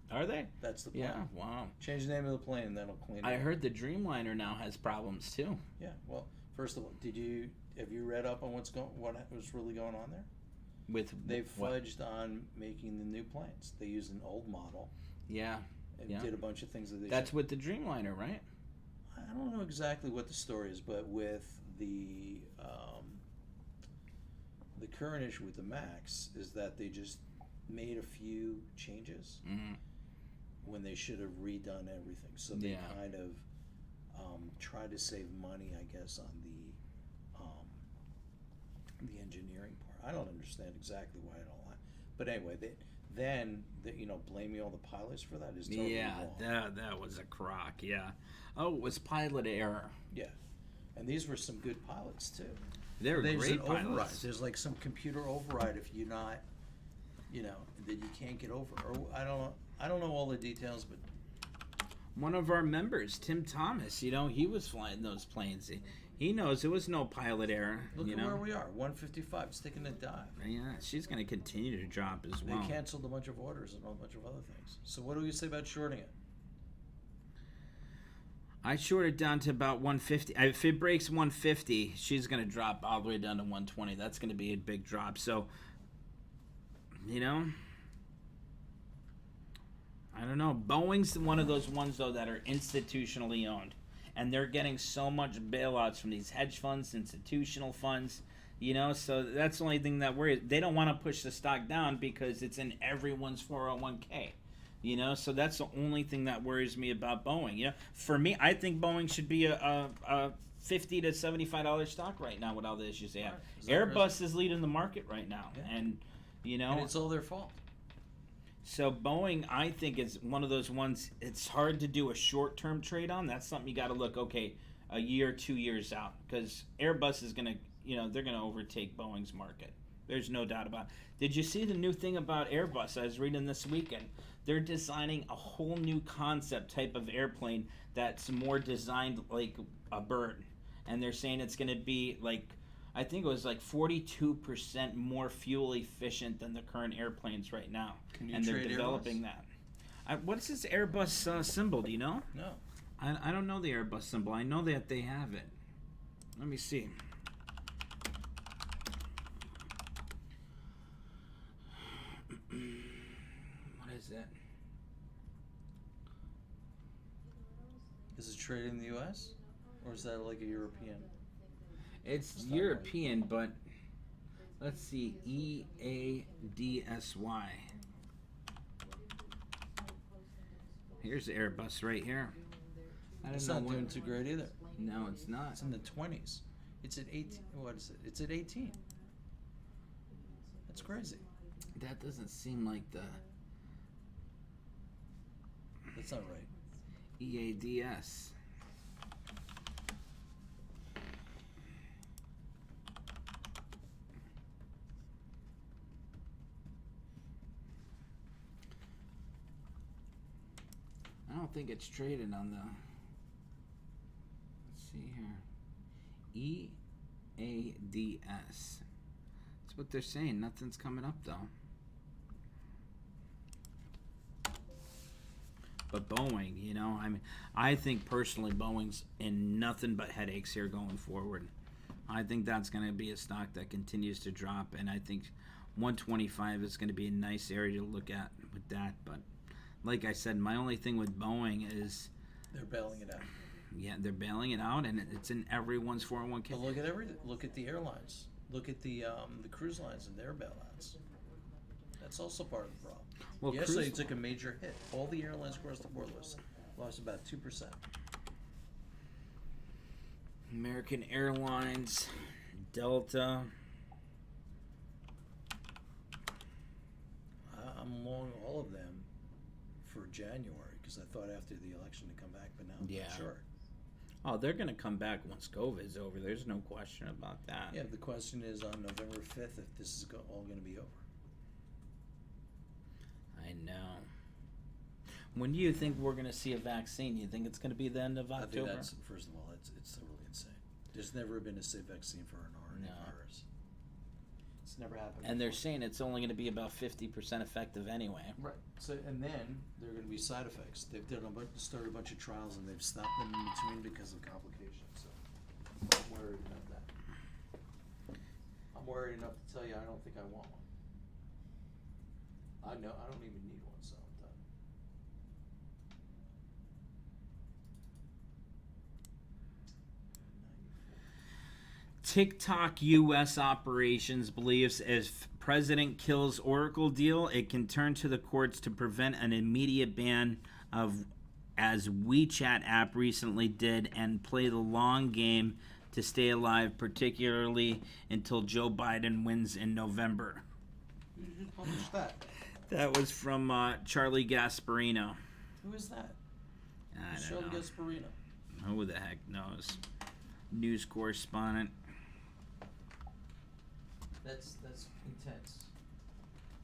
Are they?
That's the plan.
Yeah. Wow.
Change the name of the plane, and that'll clean it
I
up.
heard the Dreamliner now has problems too.
Yeah. Well, first of all, have you read up on what was really going on there?
With
They
what?
fudged on making the new planes. They used an old model
Yeah.
and
Yeah.
did a bunch of things that they.
That's with the Dreamliner, right?
I don't know exactly what the story is, but with the current issue with the Max is that they just made a few changes
Mm-hmm.
when they should have redone everything. So they
Yeah.
kind of tried to save money, I guess, on the engineering part. I don't understand exactly why it all that, but anyway, blaming all the pilots for that is totally wrong.
That was a crock. Yeah. Oh, it was pilot error.
Yeah, and these were some good pilots too.
They're
There's
great
an override.
pilots.
There's like some computer override if you're not, that you can't get over. Or I don't know all the details, but
One of our members, Tim Thomas, he was flying those planes. He knows there was no pilot error.
look at where we are. 155. It's taking a dive.
Yeah, she's going to continue to drop as
They
well.
canceled a bunch of orders and a bunch of other things. So what do you say about shorting it?
I shorted down to about 150. If it breaks 150, she's going to drop all the way down to 120. That's going to be a big drop. So, I don't know. Boeing's one of those ones, though, that are institutionally owned. And they're getting so much bailouts from these hedge funds, institutional funds, so that's the only thing that worries. They don't want to push the stock down because it's in everyone's 401k. So that's the only thing that worries me about Boeing. For me, I think Boeing should be a $50 to $75 stock right now with all the issues they have. Airbus is leading the market right now, and
And it's all their fault.
So Boeing, I think, is one of those ones. It's hard to do a short-term trade on. That's something you got to look a year, 2 years out, because Airbus is gonna, they're gonna overtake Boeing's market. There's no doubt about it. Did you see the new thing about Airbus? I was reading this weekend. They're designing a whole new concept type of airplane that's more designed like a bird. And they're saying it's going to be like, I think it was like 42% more fuel efficient than the current airplanes right now.
Can you
and they're
trade
developing
Airbus?
that. What is this Airbus symbol? Do you know?
No.
I don't know the Airbus symbol. I know that they have it. Let me see. What is that?
Is it traded in the U.S. or is that like a European?
It's European, but let's see. EADSY. Here's the Airbus right here. I
It's
don't know
not doing too great either.
No, it's not.
It's in the 20s. It's at 18. What is it? It's at 18. That's crazy.
That doesn't seem like the
That's not right.
EADS. I don't think it's traded on the. Let's see here. EADS. That's what they're saying. Nothing's coming up though. But Boeing, you know, I mean, I think personally Boeing's in nothing but headaches here going forward. I think that's going to be a stock that continues to drop, and I think 125 is going to be a nice area to look at with that. But like I said, my only thing with Boeing is
They're bailing it out.
yeah, they're bailing it out, and it's in everyone's 401k.
But look at the airlines. Look at the cruise lines and their bailouts. That's also part of the problem.
Well,
Yesterday
cruise-
took a major hit. All the airlines across the board lost about 2%.
American Airlines, Delta.
I'm long all of them for January because I thought after the election to come back, but now I'm not sure.
Oh, they're going to come back once COVID's over. There's no question about that.
Yeah, the question is on November 5th if this is all going to be over.
I know. When do you think we're going to see a vaccine? You think it's going to be the end of
I think
October?
that's, first of all, it's totally insane. There's never been a safe vaccine for an RNA
No.
virus. It's never happened.
And they're
before.
saying it's only going to be about 50% effective anyway.
Right. So, and then there are going to be side effects. They've started a bunch of trials and they've stopped them in between because of complications. So, I'm worried about that. I'm worried enough to tell you I don't think I want one. I know I don't even need one, so I'm done.
TikTok U.S. operations believes if President kills Oracle deal, it can turn to the courts to prevent an immediate ban of, as WeChat app recently did, and play the long game to stay alive, particularly until Joe Biden wins in November.
Who published that?
That was from Charlie Gasparino.
Who is that?
I
Charlie
don't know.
Gasparino.
Who the heck knows? News correspondent.
That's intense.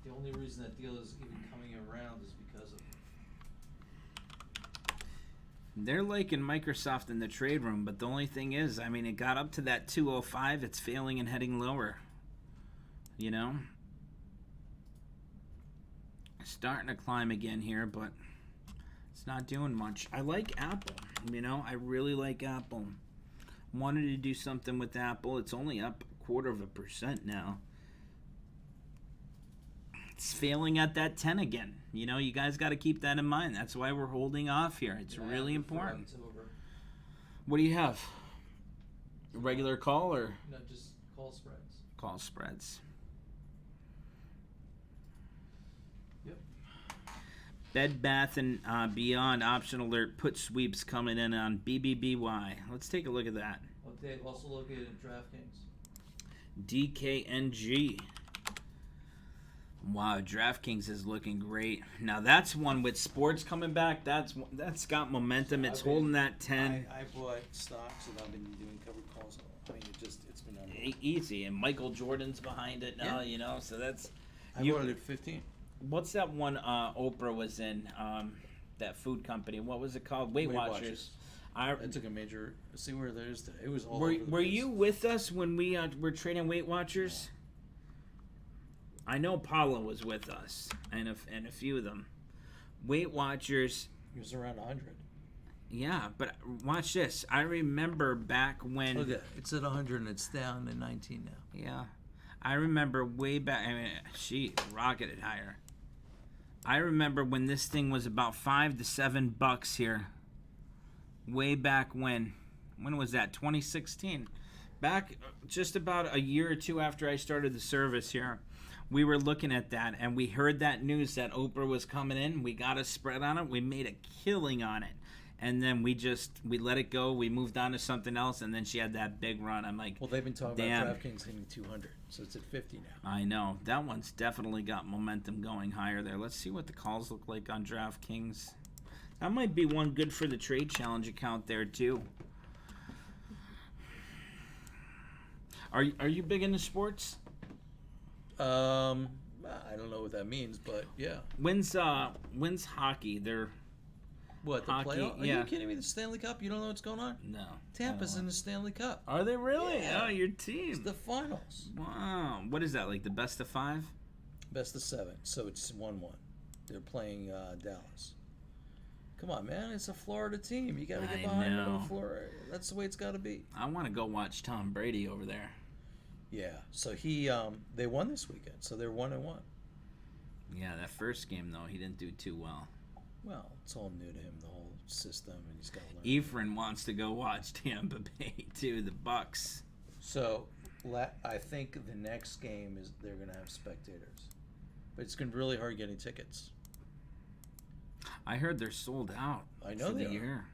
The only reason that deal is even coming around is because of
They're liking Microsoft in the trade room, but the only thing is, I mean, it got up to that 205. It's failing and heading lower. You know? Starting to climb again here, but it's not doing much. I like Apple. You know, I really like Apple. Wanted to do something with Apple. It's only up 0.25% now. It's failing at that 10 again. You know, you guys got to keep that in mind. That's why we're holding off here. It's really important. What do you have? A regular call or
No, just call spreads.
call spreads?
Yep.
Bed Bath and Beyond option alert put sweeps coming in on BBBY. Let's take a look at that.
Well, Dave, also located in DraftKings.
DKNG. Wow, DraftKings is looking great. Now that's one with sports coming back. That's got momentum. It's holding that 10.
I bought stocks and I've been doing covered calls. I mean, it's been unbelievable.
Easy, and Michael Jordan's behind it now.
Yeah.
You know, so that's.
I bought it at 15.
What's that one Oprah was in? That food company. What was it called? Weight Watchers.
I took a major. See where there's. It was all.
Were
over the place.
you with us when we were trading Weight Watchers? I know Paula was with us, and a few of them. Weight Watchers.
It was around 100.
Yeah, but watch this. I remember back when.
Look at it. It's at 100 and it's down to 19 now.
Yeah, I remember way back. I mean, she rocketed higher. I remember when this thing was about $5 to $7 here. Way back when. When was that? 2016. Back just about a year or two after I started the service here. We were looking at that, and we heard that news that Oprah was coming in. We got a spread on it. We made a killing on it. And then we let it go. We moved on to something else, and then she had that big run. I'm like,
Well, they've been talking
damn.
about DraftKings hitting 200, so it's at 50 now.
I know. That one's definitely got momentum going higher there. Let's see what the calls look like on DraftKings. That might be one good for the trade challenge account there, too. Are you big into sports?
I don't know what that means, but yeah.
When's hockey? They're
What, the
Hockey,
playoff? Are
yeah.
you kidding me? The Stanley Cup? You don't know what's going on?
no.
Tampa's in the Stanley Cup.
Are they really?
Yeah.
Oh, your
It's
team.
the finals.
Wow. What is that, like the best of 5?
Best of 7, so it's 1-1. They're playing Dallas. Come on, man. It's a Florida team. You got to get
I
behind them
know.
in Florida. That's the way it's got to be.
I want to go watch Tom Brady over there.
Yeah. So they won this weekend, so they're 1-1.
Yeah, that first game, though, he didn't do too well.
Well, it's all new to him, the whole system, and he's got to learn.
Ephraim wants to go watch Tampa Bay, too, the Bucks.
So I think the next game is they're going to have spectators. But it's going to be really hard getting tickets.
I heard they're sold out
I know
for the
they are.
year.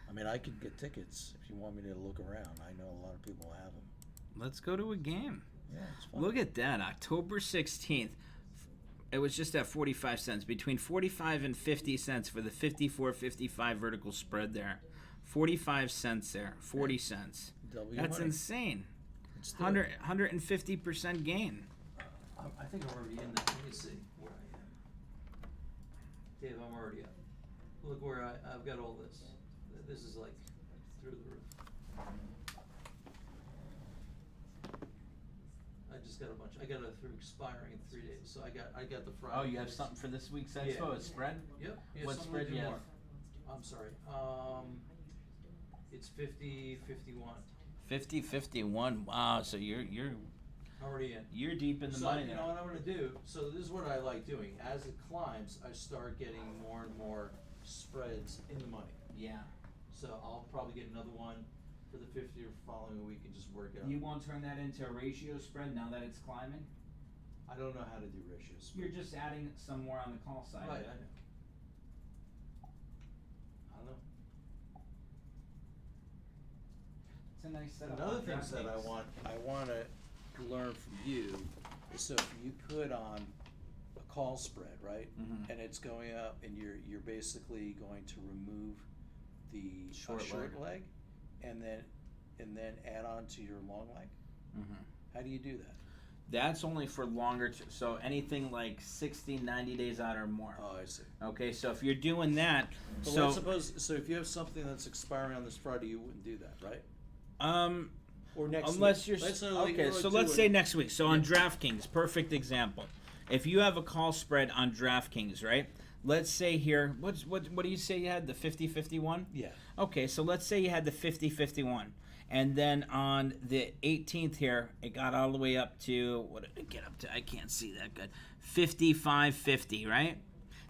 I mean, I could get tickets if you want me to look around. I know a lot of people have them.
Let's go to a game.
Yeah, it's fun.
Look at that, October 16th. It was just at 45 cents, between 45 and 50 cents for the 54-55 vertical spread there. 45 cents there, 40 cents.
Double your
That's
money.
insane.
Let's do it.
150% gain.
I think I'm already in there. Let me see where I am. Dave, I'm already up. Look where I've got all this. This is like through the roof. I just got a bunch. I got it through expiring in 3 days. So I got the Friday.
Oh, you have something for this week's expo?
Yeah.
A spread?
Yep. Yeah,
What
something
spread
to do
you have?
more. I'm sorry. It's 50-51.
50-51. Wow, so you're
Already in.
you're deep in the
So
money
you
there.
know what I'm going to do? So this is what I like doing. As it climbs, I start getting more and more spreads in the money.
Yeah.
So I'll probably get another one for the 50 or following week and just work it out.
You won't turn that into a ratio spread now that it's climbing?
I don't know how to do ratios.
You're just adding some more on the call side.
Right, I know. I don't know.
It's a nice setup.
Another
on
thing that
DraftKings.
I want to learn from you is so if you put on a call spread, right,
Mhm.
and it's going up, and you're basically going to remove the
Short
leg, and then add on to your long leg.
Mhm.
How do you do that?
That's only for longer, so anything like 60, 90 days out or more.
Oh, I see.
Okay, so if you're doing that,
But
so
let's suppose, so if you have something that's expiring on this Friday, you wouldn't do that, right? Or next
unless
week.
you're
Let's say like
okay,
you're
so
like
let's
doing-
say next week. So on DraftKings, perfect example. If you have a call spread on DraftKings, right? Let's say here, what do you say you had, the 50-51?
Yeah.
Okay, so let's say you had the 50-51. And then on the 18th here, it got all the way up to, what did it get up to? I can't see that good. 55.50, right?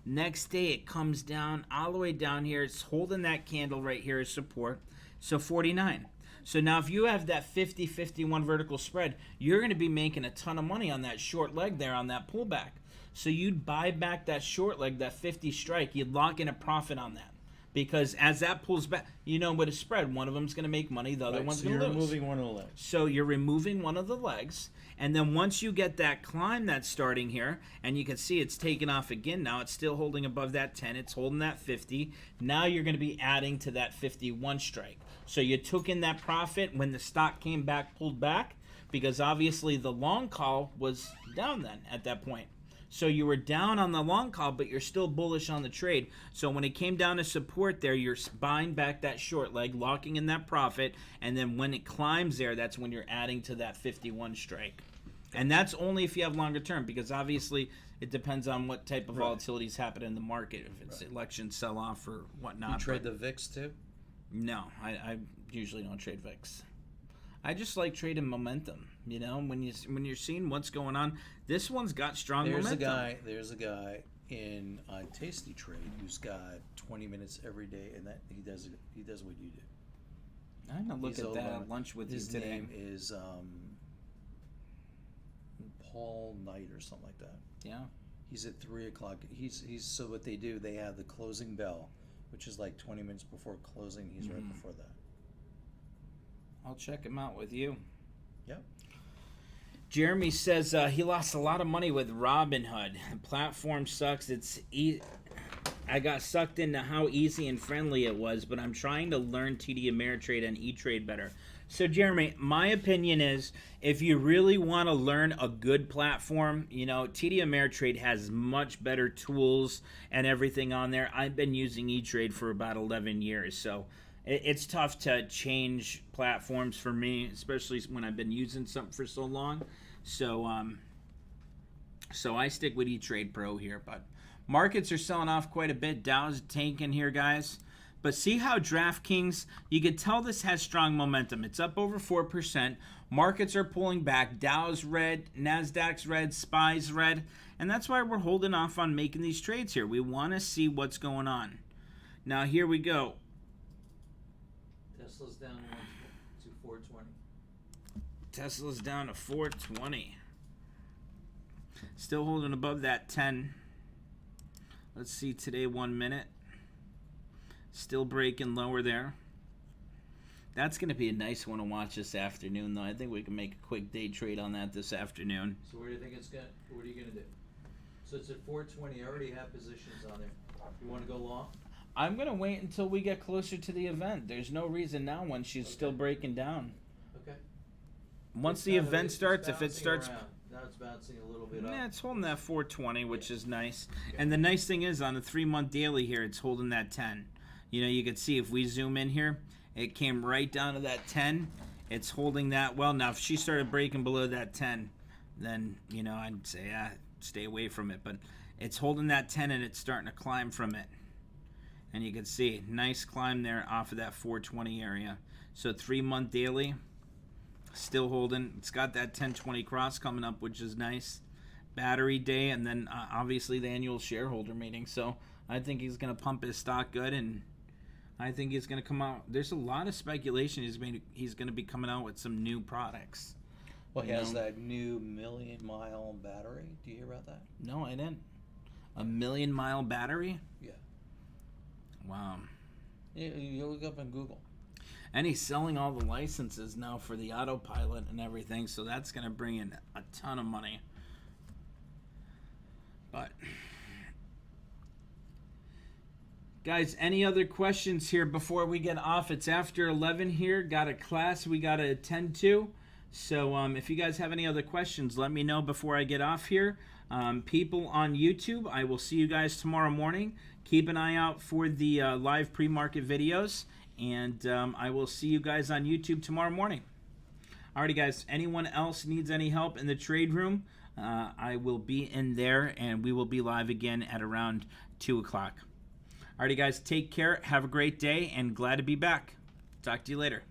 Next day it comes down all the way down here. It's holding that candle right here as support. So 49. So now if you have that 50-51 vertical spread, you're going to be making a ton of money on that short leg there on that pullback. So you'd buy back that short leg, that 50 strike. You'd lock in a profit on that. Because as that pulls back, you know, with a spread, one of them's going to make money, the other
Right,
one's
so
going to
you're
lose.
removing one of the legs.
So you're removing one of the legs, and then once you get that climb that's starting here, and you can see it's taken off again now, it's still holding above that 10, it's holding that 50. Now you're going to be adding to that 51 strike. So you took in that profit when the stock came back, pulled back, because obviously the long call was down then at that point. So you were down on the long call, but you're still bullish on the trade. So when it came down to support there, you're buying back that short leg, locking in that profit, and then when it climbs there, that's when you're adding to that 51 strike. And that's only if you have longer term, because obviously it depends on what type of volatilities happen in the market. If it's election sell-off or whatnot.
You trade
but
the VIX too?
no, I usually don't trade VIX. I just like trading momentum. You know, when you're seeing what's going on, this one's got strong momentum.
There's a guy in Tasty Trade who's got 20 minutes every day, and that he does what you do.
I'm gonna look
He's
at
over
that
on-
at lunch with you
His
today.
name is Paul Knight or something like that.
Yeah.
He's at 3:00. He's so what they do, they have the closing bell, which is like 20 minutes before closing. He's right before that.
I'll check him out with you.
Yep.
Jeremy says he lost a lot of money with Robinhood. The platform sucks. I got sucked into how easy and friendly it was, but I'm trying to learn TD Ameritrade and E-Trade better. So, Jeremy, my opinion is if you really want to learn a good platform, you know, TD Ameritrade has much better tools and everything on there. I've been using E-Trade for about 11 years, so it's tough to change platforms for me, especially when I've been using something for so long. So I stick with E-Trade Pro here, but markets are selling off quite a bit. Dow's tanking here, guys. But see how DraftKings, you can tell this has strong momentum. It's up over 4%. Markets are pulling back. Dow's red, NASDAQ's red, SPY's red. And that's why we're holding off on making these trades here. We want to see what's going on. Now, here we go.
Tesla's down to 420.
Tesla's down to 420. Still holding above that 10. Let's see today, 1 minute. Still breaking lower there. That's going to be a nice one to watch this afternoon, though. I think we can make a quick day trade on that this afternoon.
So where do you think it's going? What are you going to do? So it's at 420. I already have positions on there. You want to go long?
I'm going to wait until we get closer to the event. There's no reason now when she's still breaking down.
Okay.
Once the event starts, if it starts...
Around. Now it's bouncing a little bit up.
Yeah, it's holding that 420, which is nice. Okay. And the nice thing is, on the 3-month daily here, it's holding that 10. You know, you can see if we zoom in here, it came right down to that 10. It's holding that well. Now, if she started breaking below that 10, then, you know, I'd say stay away from it. But it's holding that 10, and it's starting to climb from it. And you can see, nice climb there off of that 420 area. So 3-month daily, still holding. It's got that 1020 cross coming up, which is nice. Battery day, and then obviously the annual shareholder meeting. So I think he's going to pump his stock good, and I think he's going to come out. There's a lot of speculation he's going to be coming out with some new products.
Well, he has that new 1,000,000-mile battery. Do you hear about that?
No, I didn't. A 1,000,000-mile battery?
Yeah.
Wow.
You look up on Google.
And he's selling all the licenses now for the autopilot and everything, so that's going to bring in a ton of money. But... guys, any other questions here before we get off? It's after 11 here. Got a class we got to attend to. So if you guys have any other questions, let me know before I get off here. People on YouTube, I will see you guys tomorrow morning. Keep an eye out for the live pre-market videos. And I will see you guys on YouTube tomorrow morning. Alrighty, guys. Anyone else needs any help in the trade room, I will be in there. And we will be live again at around 2 o'clock. Alrighty, guys, take care. Have a great day, and glad to be back. Talk to you later.